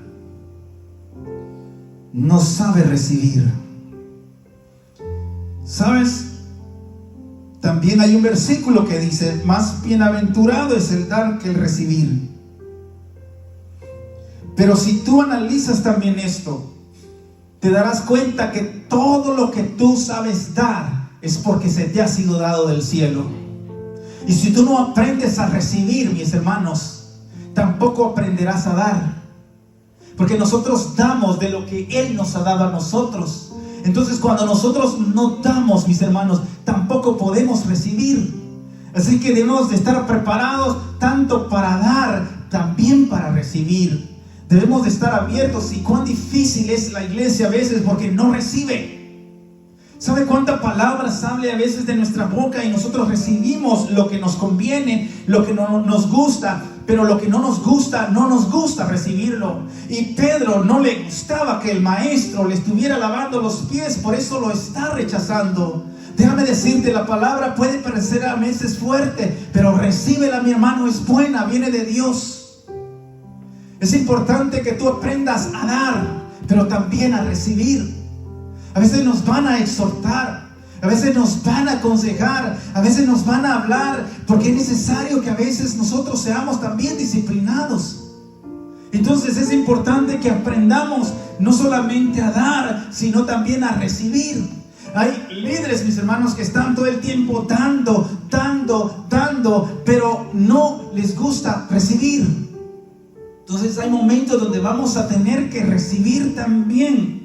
no sabe recibir. ¿Sabes? También hay un versículo que dice: más bienaventurado es el dar que el recibir. Pero si tú analizas también esto, te darás cuenta que todo lo que tú sabes dar es porque se te ha sido dado del cielo. Y si tú no aprendes a recibir, mis hermanos, tampoco aprenderás a dar, porque nosotros damos de lo que Él nos ha dado a nosotros. Entonces, cuando nosotros no damos, mis hermanos, tampoco podemos recibir. Así que debemos de estar preparados tanto para dar, también también para recibir. Debemos de estar abiertos. Y cuán difícil es la iglesia a veces porque no recibe. ¿Sabe cuánta palabra sale a veces de nuestra boca y nosotros recibimos lo que nos conviene, lo que no nos gusta, pero lo que no nos gusta recibirlo? Y Pedro no le gustaba que el maestro le estuviera lavando los pies, por eso lo está rechazando. Déjame decirte, la palabra puede parecer a veces fuerte, pero recíbela, mi hermano, es buena, viene de Dios. Es importante que tú aprendas a dar, pero también a recibir. A veces nos van a exhortar, a veces nos van a aconsejar, a veces nos van a hablar, porque es necesario que a veces nosotros seamos también disciplinados. Entonces es importante que aprendamos no solamente a dar, sino también a recibir. Hay líderes, mis hermanos, que están todo el tiempo dando, pero no les gusta recibir. Entonces hay momentos donde vamos a tener que recibir también.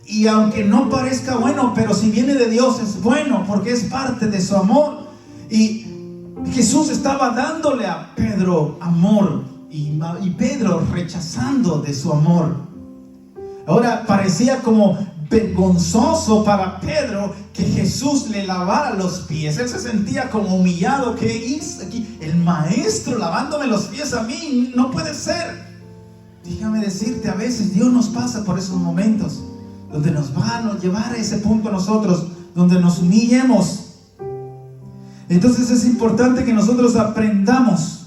Y aunque no parezca bueno, pero si viene de Dios es bueno, porque es parte de su amor. Y Jesús estaba dándole a Pedro amor, y Pedro rechazando de su amor. Ahora parecía como vergonzoso para Pedro que Jesús le lavara los pies. Él se sentía como humillado. ¿Qué hizo aquí? El maestro lavándome los pies a mí, no puede ser. Déjame decirte, a veces Dios nos pasa por esos momentos donde nos van a llevar a ese punto nosotros, donde nos humillemos. Entonces es importante que nosotros aprendamos,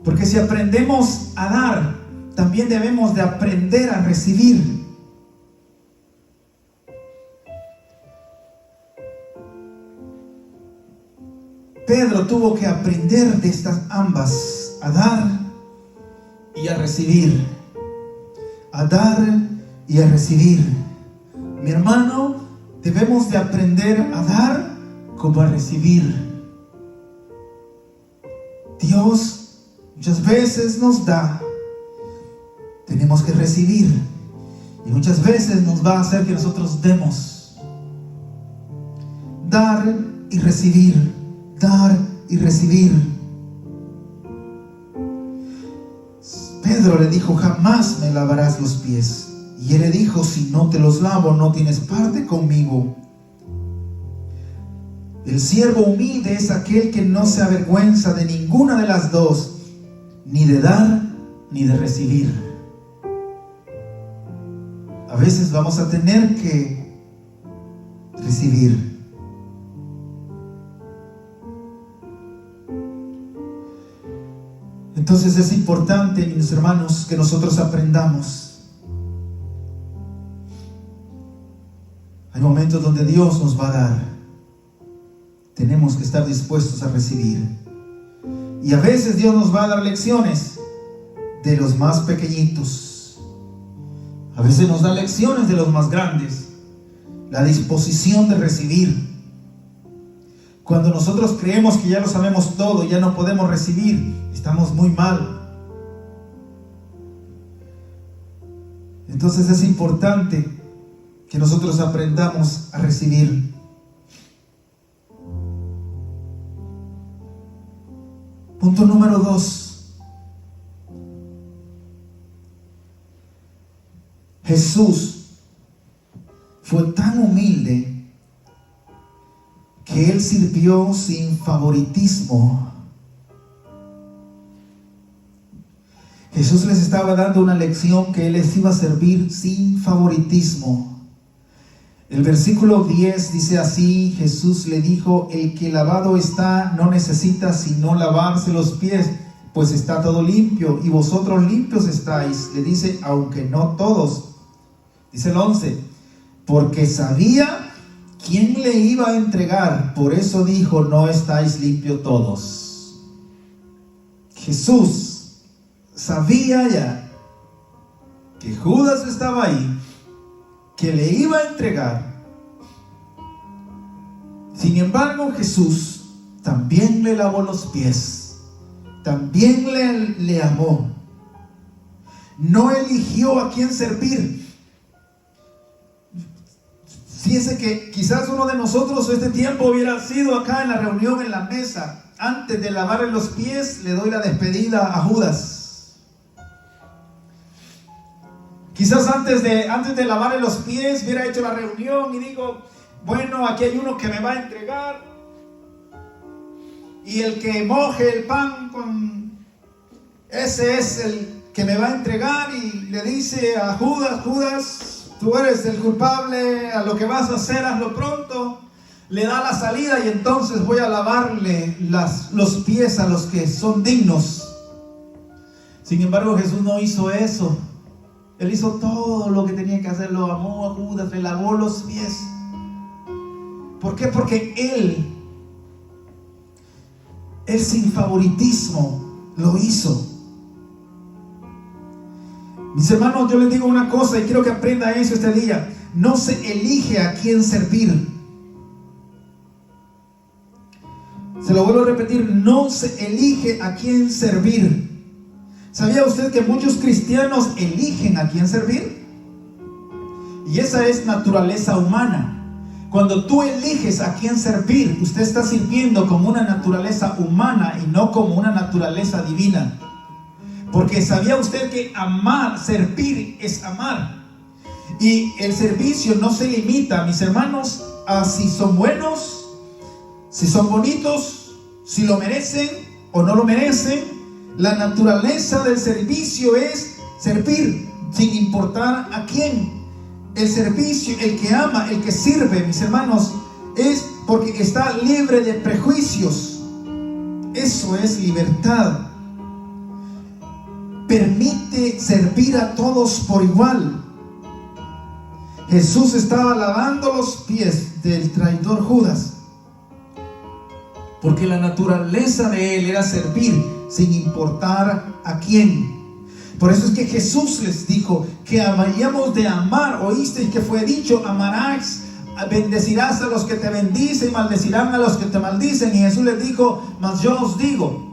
porque si aprendemos a dar, también debemos de aprender a recibir. Pedro tuvo que aprender de estas ambas, a dar y a recibir. A dar y a recibir. Mi hermano, debemos de aprender a dar como a recibir. Dios muchas veces nos da, tenemos que recibir, y muchas veces nos va a hacer que nosotros demos. Dar y recibir, dar y recibir. Pedro le dijo: jamás me lavarás los pies. Y él le dijo: si no te los lavo, no tienes parte conmigo. El siervo humilde es aquel que no se avergüenza de ninguna de las dos, ni de dar ni de recibir. A veces vamos a tener que recibir. Entonces es importante, mis hermanos, que nosotros aprendamos. Hay momentos donde Dios nos va a dar. Tenemos que estar dispuestos a recibir. Y a veces Dios nos va a dar lecciones de los más pequeñitos. A veces nos da lecciones de los más grandes. La disposición de recibir. Cuando nosotros creemos que ya lo sabemos todo, ya no podemos recibir, estamos muy mal. Entonces es importante que nosotros aprendamos a recibir. Punto número 2. Jesús fue tan humilde que Él sirvió sin favoritismo. Jesús les estaba dando una lección que Él les iba a servir sin favoritismo. El versículo 10 dice así: Jesús le dijo: el que lavado está no necesita sino lavarse los pies, pues está todo limpio, y vosotros limpios estáis. Le dice: aunque no todos. Dice el 11: porque sabía quién le iba a entregar, por eso dijo: no estáis limpios todos. Jesús sabía ya que Judas estaba ahí, que le iba a entregar. Sin embargo, Jesús también le lavó los pies, también le amó. No eligió a quién servir. Fíjense que quizás uno de nosotros este tiempo hubiera sido acá en la reunión, en la mesa, antes de lavarle los pies, le doy la despedida a Judas. Quizás antes de lavarle los pies, hubiera hecho la reunión y digo, bueno, aquí hay uno que me va a entregar. Y el que moje el pan ese es el que me va a entregar. Y le dice a Judas, Judas, tú eres el culpable, a lo que vas a hacer, hazlo pronto. Le da la salida y entonces voy a lavarle los pies a los que son dignos. Sin embargo, Jesús no hizo eso. Él hizo todo lo que tenía que hacer, lo amó a Judas, le lavó los pies. ¿Por qué? Porque Él sin favoritismo lo hizo. Mis hermanos, yo les digo una cosa y quiero que aprenda eso este día. No se elige a quién servir. Se lo vuelvo a repetir, no se elige a quién servir. ¿Sabía usted que muchos cristianos eligen a quién servir? Y esa es naturaleza humana. Cuando tú eliges a quién servir, usted está sirviendo como una naturaleza humana y no como una naturaleza divina. Porque ¿sabía usted que amar, servir es amar? Y el servicio no se limita, mis hermanos, a si son buenos, si son bonitos, si lo merecen o no lo merecen. La naturaleza del servicio es servir sin importar a quién. El servicio, el que ama, el que sirve, mis hermanos, es porque está libre de prejuicios. Eso es libertad. Permite servir a todos por igual. Jesús estaba lavando los pies del traidor Judas, porque la naturaleza de él era servir sin importar a quién. Por eso es que Jesús les dijo que amaríamos de amar. Oísteis que fue dicho, amarás, bendecirás a los que te bendicen, maldecirán a los que te maldicen. Y Jesús les dijo, mas yo os digo,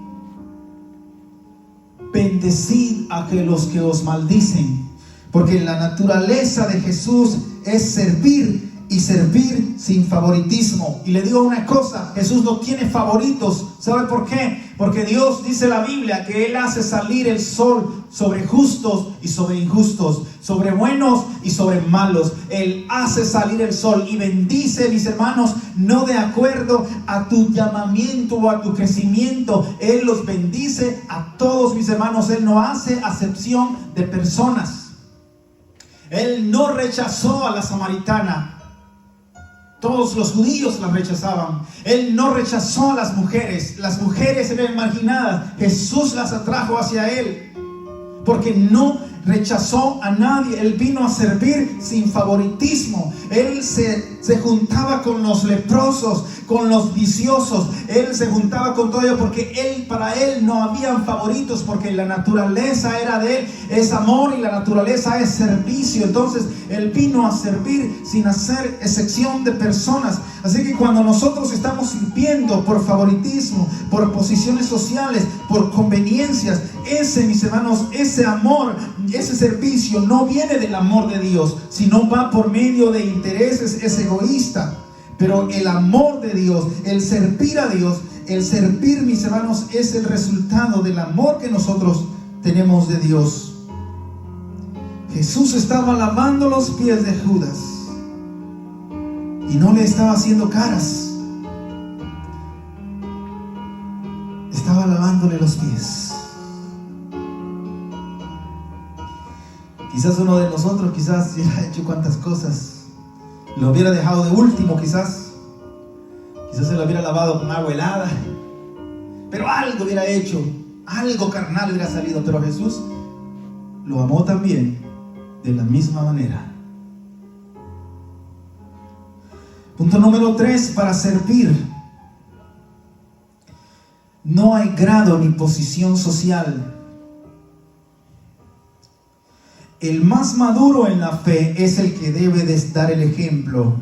bendecid a los que os maldicen. Porque la naturaleza de Jesús es servir y servir sin favoritismo. Y le digo una cosa, Jesús no tiene favoritos. ¿Sabe por qué? Porque Dios dice en la Biblia que Él hace salir el sol sobre justos y sobre injustos, sobre buenos y sobre malos. Él hace salir el sol y bendice, mis hermanos, no de acuerdo a tu llamamiento o a tu crecimiento. Él los bendice a todos, mis hermanos. Él no hace acepción de personas. Él no rechazó a la samaritana. Todos los judíos la rechazaban. Él no rechazó a las mujeres. Las mujeres eran marginadas. Jesús las atrajo hacia Él, porque no rechazó a nadie. Él vino a servir sin favoritismo. Él se juntaba con los leprosos, con los viciosos. Él se juntaba con todo ello porque para él no habían favoritos, porque la naturaleza era de él, es amor, y la naturaleza es servicio. Entonces él vino a servir sin hacer excepción de personas. Así que cuando nosotros estamos sirviendo por favoritismo, por posiciones sociales, por conveniencias, mis hermanos, ese amor, ese servicio no viene del amor de Dios, sino va por medio de intereses, es egoísta. Pero el amor de Dios, el servir a Dios, el servir, mis hermanos, es el resultado del amor que nosotros tenemos de Dios. Jesús estaba lavando los pies de Judas y no le estaba haciendo caras. Estaba lavándole los pies. Quizás uno de nosotros quizás hubiera hecho cuantas cosas, lo hubiera dejado de último, quizás se lo hubiera lavado con agua helada, pero algo hubiera hecho, algo carnal hubiera salido. Pero Jesús lo amó también de la misma manera. Punto número 3, para servir no hay grado ni posición social. El más maduro en la fe es el que debe de dar el ejemplo.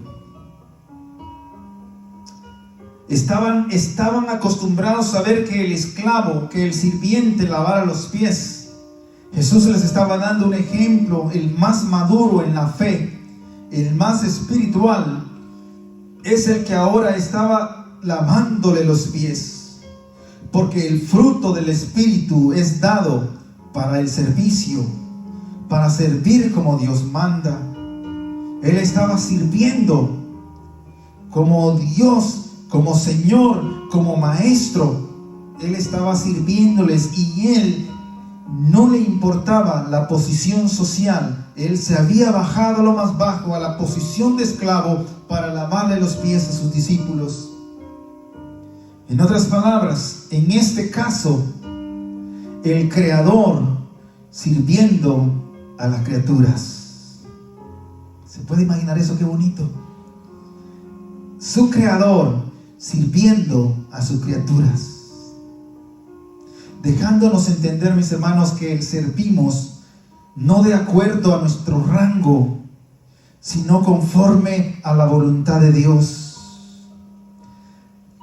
Estaban acostumbrados a ver que el esclavo, que el sirviente lavara los pies. Jesús les estaba dando un ejemplo. El más maduro en la fe, el más espiritual, es el que ahora estaba lavándole los pies. porque el fruto del Espíritu es dado para el servicio, para servir como Dios manda. Él estaba sirviendo como Dios, como Señor, como Maestro. Él estaba sirviéndoles y él no le importaba la posición social. Él se había bajado a lo más bajo, a la posición de esclavo, para lavarle los pies a sus discípulos. En otras palabras, en este caso, el Creador sirviendo a las criaturas. ¿Se puede imaginar eso? Qué bonito. Su Creador sirviendo a sus criaturas, dejándonos entender, mis hermanos, que servimos no de acuerdo a nuestro rango, sino conforme a la voluntad de Dios.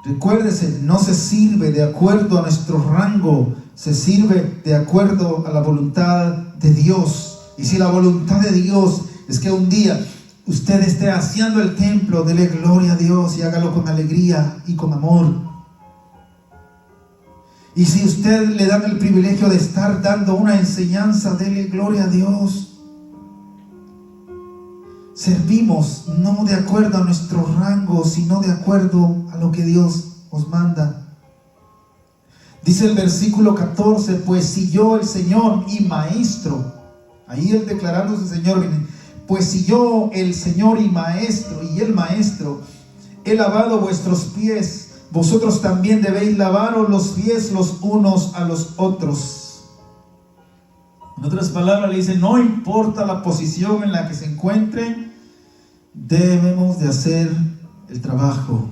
Recuérdese, no se sirve de acuerdo a nuestro rango, se sirve de acuerdo a la voluntad de Dios. Y si la voluntad de Dios es que un día usted esté haciendo el templo, dele gloria a Dios y hágalo con alegría y con amor. Y si usted le dan el privilegio de estar dando una enseñanza, dele gloria a Dios. Servimos no de acuerdo a nuestro rango, sino de acuerdo a lo que Dios nos manda. Dice el versículo 14, pues si yo, el Señor y Maestro, ahí él declarándose Señor, pues si yo, el Señor y Maestro, y el Maestro, he lavado vuestros pies, vosotros también debéis lavaros los pies los unos a los otros. En otras palabras le dice, no importa la posición en la que se encuentren, debemos de hacer el trabajo.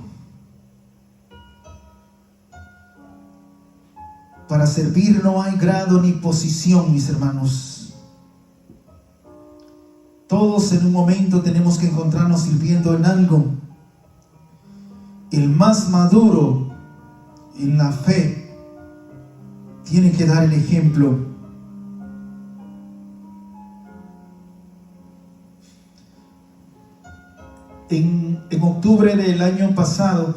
Para servir no hay grado ni posición, mis hermanos. Todos en un momento tenemos que encontrarnos sirviendo en algo. El más maduro en la fe tiene que dar el ejemplo. En octubre del año pasado,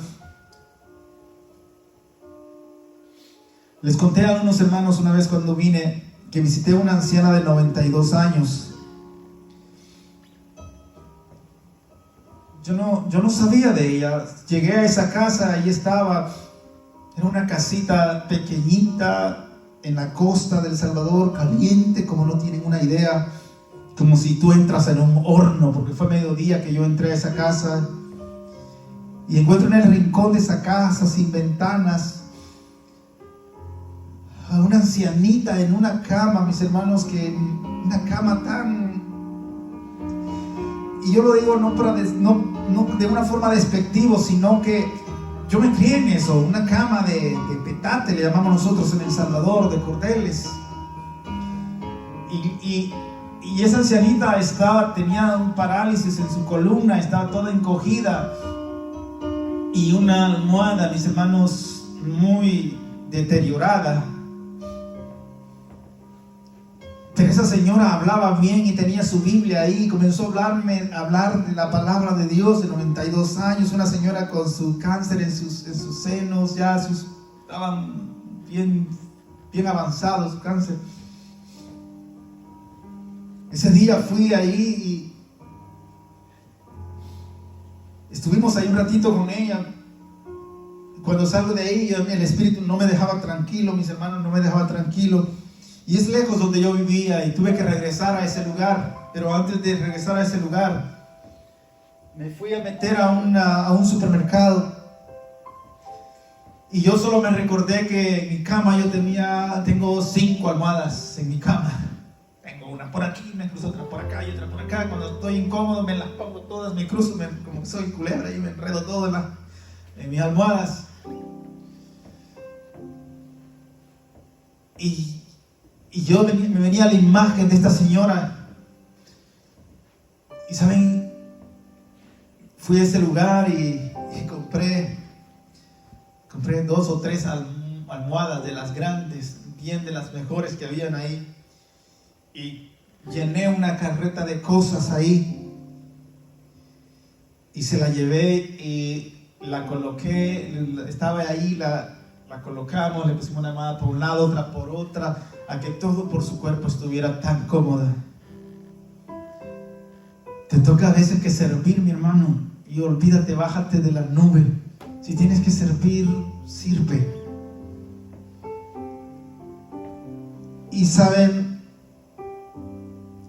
les conté a unos hermanos una vez cuando vine que visité a una anciana de 92 años. Yo no sabía de ella. Llegué a esa casa, ahí estaba. Era una casita pequeñita en la costa del Salvador, caliente como no tienen una idea, como si tú entras en un horno, porque fue mediodía que yo entré a esa casa y encuentro en el rincón de esa casa, sin ventanas, a una ancianita en una cama, mis hermanos, que una cama tan... Y yo lo digo no de una forma despectiva, sino que yo me crié en eso, una cama de petate, le llamamos nosotros en El Salvador, de cordeles. Y esa ancianita tenía un parálisis en su columna, estaba toda encogida. Y una almohada, mis hermanos, muy deteriorada. Pero esa señora hablaba bien y tenía su Biblia ahí, comenzó a hablar de la palabra de Dios de 92 años, una señora con su cáncer en sus senos, ya estaban bien avanzados su cáncer. Ese día fui ahí y estuvimos ahí un ratito con ella. Cuando salgo de ahí, el Espíritu no me dejaba tranquilo, mis hermanos, no me dejaba tranquilo. Y es lejos donde yo vivía y tuve que regresar a ese lugar. Pero antes de regresar a ese lugar, me fui a meter a un supermercado. Y yo solo me recordé que en mi cama tengo 5 almohadas en mi cama. Tengo una por aquí, me cruzo otra por acá y otra por acá. Cuando estoy incómodo me las pongo todas, me cruzo, como que soy culebra y me enredo todo en mis almohadas. Y yo me venía la imagen de esta señora. Y saben, fui a ese lugar y compré 2 o 3 almohadas de las grandes, bien de las mejores que habían ahí. Y llené una carreta de cosas ahí. Y se la llevé y la coloqué, estaba ahí, la La colocamos, le pusimos una almohada por un lado, otra por otra, a que todo por su cuerpo estuviera tan cómoda. Te toca a veces que servir, mi hermano, y olvídate, bájate de la nube. Si tienes que servir, sirve. Y saben,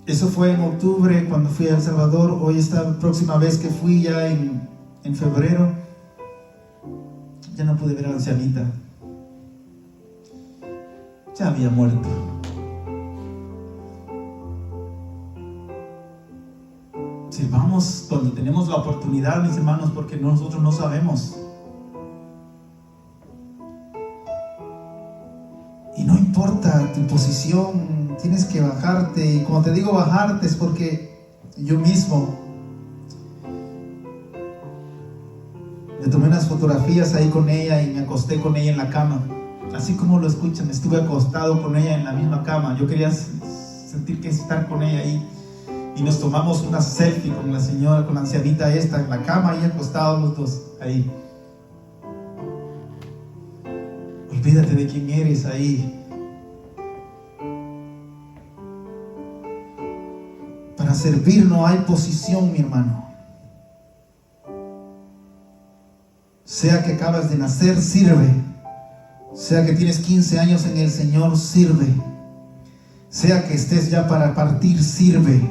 eso fue en octubre cuando fui a El Salvador. Hoy esta próxima vez que fui ya en febrero, ya no pude ver a la ancianita. Ya había muerto. Sirvamos cuando tenemos la oportunidad, mis hermanos, porque nosotros no sabemos. Y no importa tu posición, tienes que bajarte. Y cuando te digo bajarte es porque yo mismo le tomé unas fotografías ahí con ella y me acosté con ella en la cama. Así como lo escuchan, estuve acostado con ella en la misma cama. Yo quería sentir que estar con ella ahí. Y nos tomamos una selfie con la señora, con la ancianita esta en la cama y acostados los dos ahí. Olvídate de quién eres ahí. Para servir no hay posición, mi hermano. Sea que acabas de nacer, sirve. Sea que tienes 15 años en el Señor, sirve. Sea que estés ya para partir, sirve.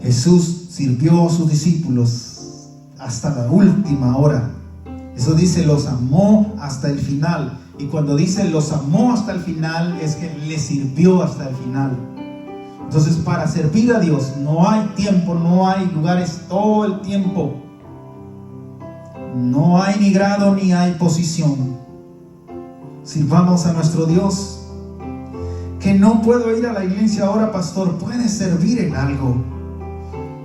Jesús sirvió a sus discípulos hasta la última hora. Eso dice, los amó hasta el final. Y cuando dice los amó hasta el final, es que les sirvió hasta el final. Entonces, para servir a Dios no hay tiempo, no hay lugares, todo el tiempo. No hay ni grado ni hay posición. Sirvamos a nuestro Dios. Que no puedo ir a la iglesia ahora, pastor. Puedes servir en algo.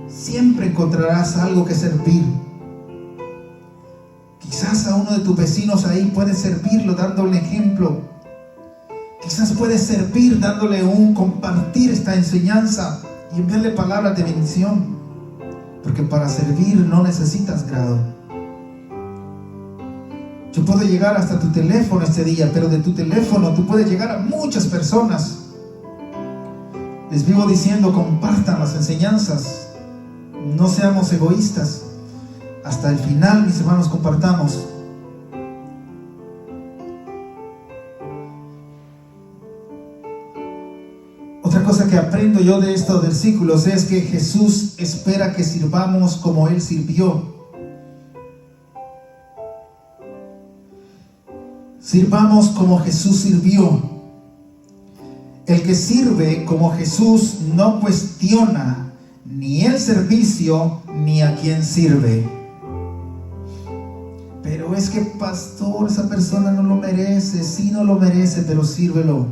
Siempre encontrarás algo que servir. Quizás a uno de tus vecinos ahí puedes servirlo dándole ejemplo. Quizás puedes servir dándole compartir esta enseñanza y enviarle palabras de bendición. Porque para servir no necesitas grado. Yo puedo llegar hasta tu teléfono este día, pero de tu teléfono tú puedes llegar a muchas personas. Les vivo diciendo, compartan las enseñanzas. No seamos egoístas. Hasta el final, mis hermanos, compartamos. Otra cosa que aprendo yo de estos versículos es que Jesús espera que sirvamos como Él sirvió. Sirvamos como Jesús sirvió. El que sirve como Jesús no cuestiona ni el servicio ni a quien sirve. Pero es que, pastor, esa persona no lo merece. Sí, no lo merece, pero sírvelo.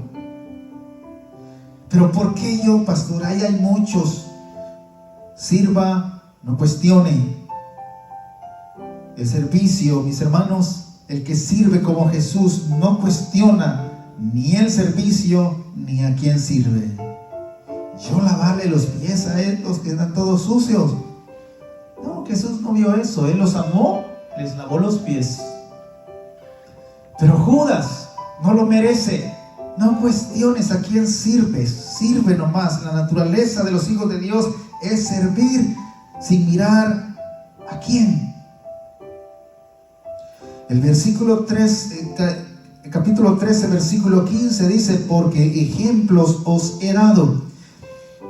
Pero ¿por qué yo, pastor? Ahí hay muchos. Sirva, no cuestione. El servicio, mis hermanos, el que sirve como Jesús no cuestiona ni el servicio ni a quien sirve. Yo lavarle los pies a estos que están todos sucios. No, Jesús no vio eso. Él los amó, les lavó los pies. Pero Judas no lo merece. No cuestiones a quién sirves. Sirve nomás. La naturaleza de los hijos de Dios es servir sin mirar a quién. El versículo 3, capítulo 13, versículo 15 dice: porque ejemplos os he dado,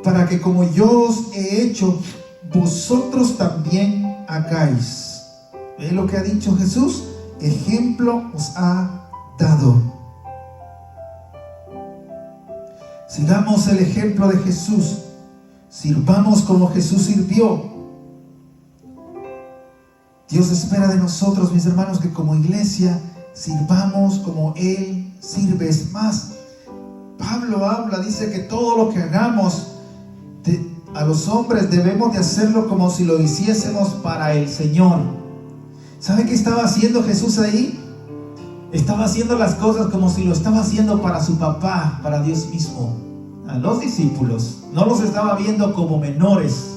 para que como yo os he hecho, vosotros también hagáis. ¿Ve lo que ha dicho Jesús? Ejemplo os ha dado. Sigamos el ejemplo de Jesús. Sirvamos como Jesús sirvió. Dios espera de nosotros, mis hermanos, que como iglesia sirvamos como Él sirve. Es más, Pablo habla, dice que todo lo que hagamos a los hombres debemos de hacerlo como si lo hiciésemos para el Señor. ¿Sabe qué estaba haciendo Jesús ahí? Estaba haciendo las cosas como si lo estaba haciendo para su papá, para Dios mismo. A los discípulos no los estaba viendo como menores.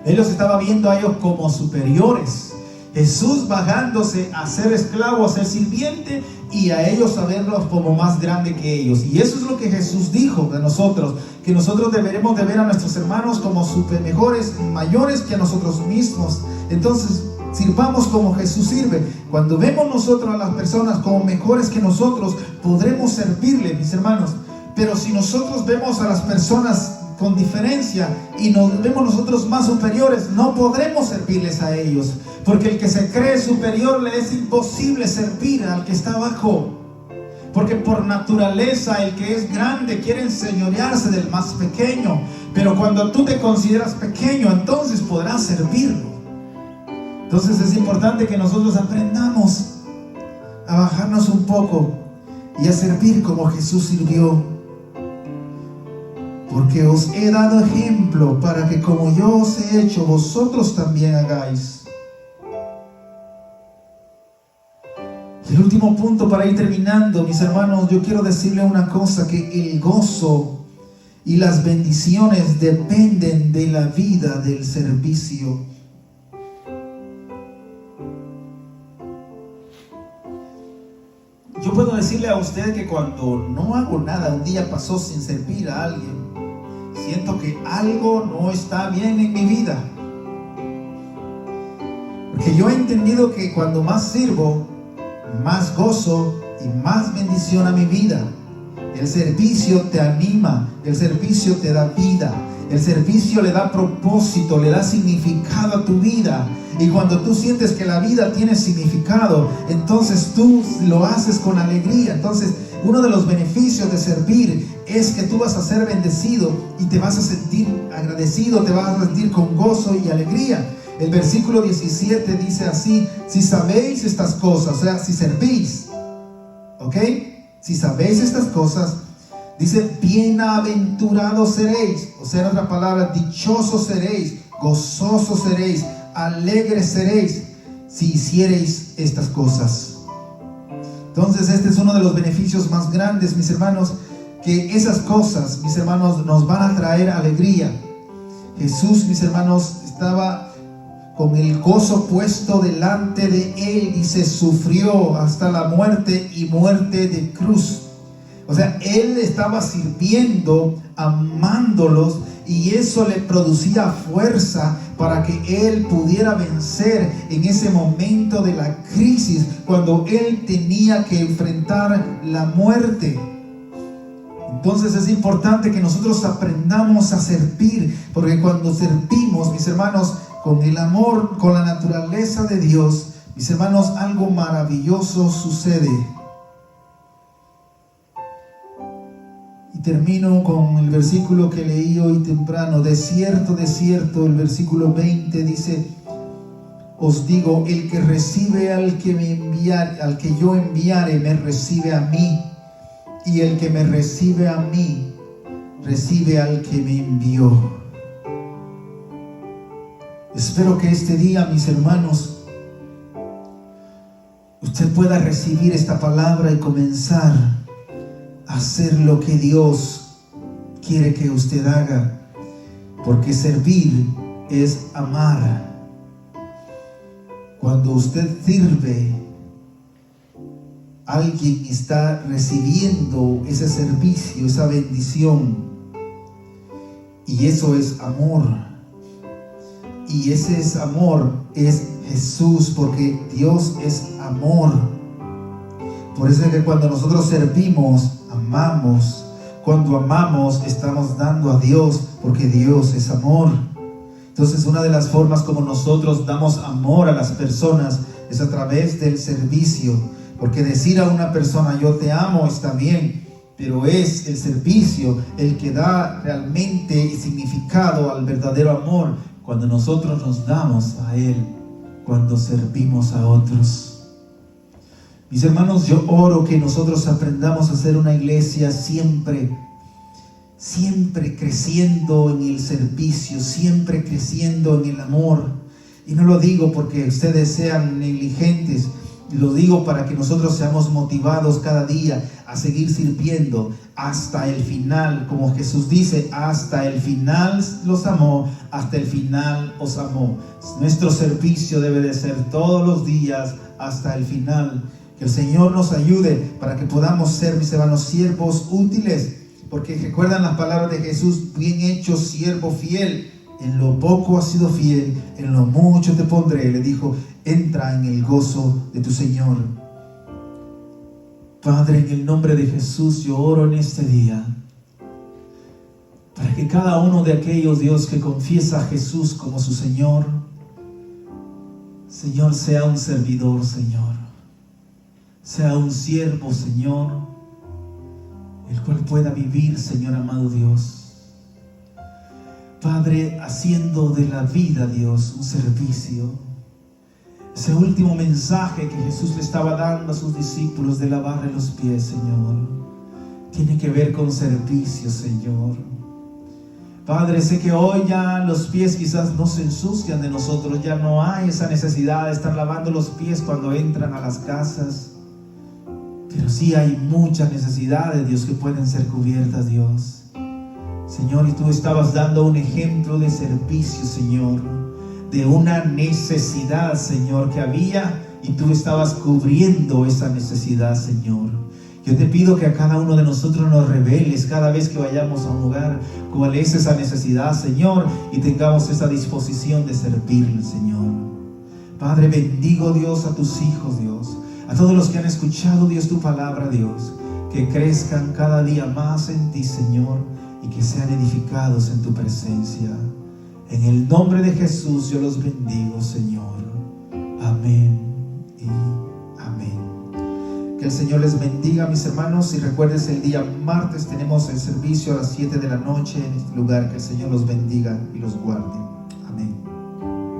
Él los estaba viendo a ellos como superiores. Jesús bajándose a ser esclavo, a ser sirviente, y a ellos a verlos como más grande que ellos. Y eso es lo que Jesús dijo de nosotros, que nosotros deberemos de ver a nuestros hermanos como super mejores, mayores que a nosotros mismos. Entonces sirvamos como Jesús sirve. Cuando vemos nosotros a las personas como mejores que nosotros, podremos servirle, mis hermanos. Pero si nosotros vemos a las personas con diferencia y nos vemos nosotros más superiores, no podremos servirles a ellos, porque el que se cree superior le es imposible servir al que está abajo, porque por naturaleza el que es grande quiere enseñorearse del más pequeño. Pero cuando tú te consideras pequeño, entonces podrás servirlo. Entonces es importante que nosotros aprendamos a bajarnos un poco y a servir como Jesús sirvió. Porque os he dado ejemplo para que como yo os he hecho, vosotros también hagáis. Y el último punto para ir terminando, mis hermanos, yo quiero decirle una cosa, que el gozo y las bendiciones dependen de la vida del servicio. Yo puedo decirle a usted que cuando no hago nada, un día pasó sin servir a alguien, siento que algo no está bien en mi vida. Porque yo he entendido que cuando más sirvo, más gozo y más bendición a mi vida. El servicio te anima, el servicio te da vida, el servicio le da propósito, le da significado a tu vida. Y cuando tú sientes que la vida tiene significado, entonces tú lo haces con alegría. Entonces, uno de los beneficios de servir es que tú vas a ser bendecido y te vas a sentir agradecido, te vas a sentir con gozo y alegría. El versículo 17 dice así: si sabéis estas cosas, o sea, si servís, ¿ok? Si sabéis estas cosas, dice, bienaventurados seréis, o sea, en otra palabra, dichosos seréis, gozosos seréis, alegres seréis, si hiciereis estas cosas. Entonces este es uno de los beneficios más grandes, mis hermanos, que esas cosas, mis hermanos, nos van a traer alegría. Jesús, mis hermanos, estaba con el gozo puesto delante de él, dice, sufrió hasta la muerte y muerte de cruz. O sea, él estaba sirviendo, amándolos, y eso le producía fuerza para que él pudiera vencer en ese momento de la crisis, cuando él tenía que enfrentar la muerte. Entonces es importante que nosotros aprendamos a servir, porque cuando servimos, mis hermanos, con el amor, con la naturaleza de Dios, mis hermanos, algo maravilloso sucede. Y termino con el versículo que leí hoy temprano. De cierto, el versículo 20 dice: os digo, el que recibe al que yo enviare, me recibe a mí, y el que me recibe a mí, recibe al que me envió. Espero que este día, mis hermanos, usted pueda recibir esta palabra y comenzar a hacer lo que Dios quiere que usted haga, porque servir es amar. Cuando usted sirve, alguien está recibiendo ese servicio, esa bendición, y eso es amor. Y ese amor es Jesús, porque Dios es amor. Por eso es que cuando nosotros servimos, amamos. Cuando amamos, estamos dando a Dios, porque Dios es amor. Entonces, una de las formas como nosotros damos amor a las personas es a través del servicio. Porque decir a una persona yo te amo está bien, pero es el servicio el que da realmente significado al verdadero amor, cuando nosotros nos damos a Él, cuando servimos a otros. Mis hermanos, yo oro que nosotros aprendamos a ser una iglesia siempre creciendo en el servicio, siempre creciendo en el amor. Y no lo digo porque ustedes sean negligentes, Lo digo para que nosotros seamos motivados cada día a seguir sirviendo hasta el final. Como Jesús dice, hasta el final los amó, hasta el final os amó. Nuestro servicio debe de ser todos los días hasta el final. Que el Señor nos ayude para que podamos ser, mis hermanos, siervos útiles. Porque recuerdan las palabras de Jesús: bien hecho, siervo fiel. En lo poco has sido fiel, en lo mucho te pondré. Le dijo, entra en el gozo de tu Señor. Padre, en el nombre de Jesús, yo oro en este día para que cada uno de aquellos, Dios, que confiesa a Jesús como su Señor, Señor, sea un servidor, Señor, sea un siervo, Señor, el cual pueda vivir, Señor amado Dios, Padre, haciendo de la vida, Dios, un servicio. Ese último mensaje que Jesús le estaba dando a sus discípulos de lavarle los pies, Señor, tiene que ver con servicio, Señor. Padre, sé que hoy ya los pies quizás no se ensucian de nosotros, ya no hay esa necesidad de estar lavando los pies cuando entran a las casas, pero sí hay muchas necesidades, Dios, que pueden ser cubiertas, Dios. Señor, y tú estabas dando un ejemplo de servicio, Señor, de una necesidad, Señor, que había, y tú estabas cubriendo esa necesidad, Señor. Yo te pido que a cada uno de nosotros nos reveles cada vez que vayamos a un lugar cuál es esa necesidad, Señor, y tengamos esa disposición de servirle, Señor. Padre, bendigo, Dios, a tus hijos, Dios, a todos los que han escuchado, Dios, tu palabra, Dios, que crezcan cada día más en ti, Señor, y que sean edificados en tu presencia. En el nombre de Jesús yo los bendigo, Señor. Amén y amén. Que el Señor les bendiga, mis hermanos. Y recuerden, el día martes tenemos el servicio a las 7 de la noche en este lugar. Que el Señor los bendiga y los guarde. Amén.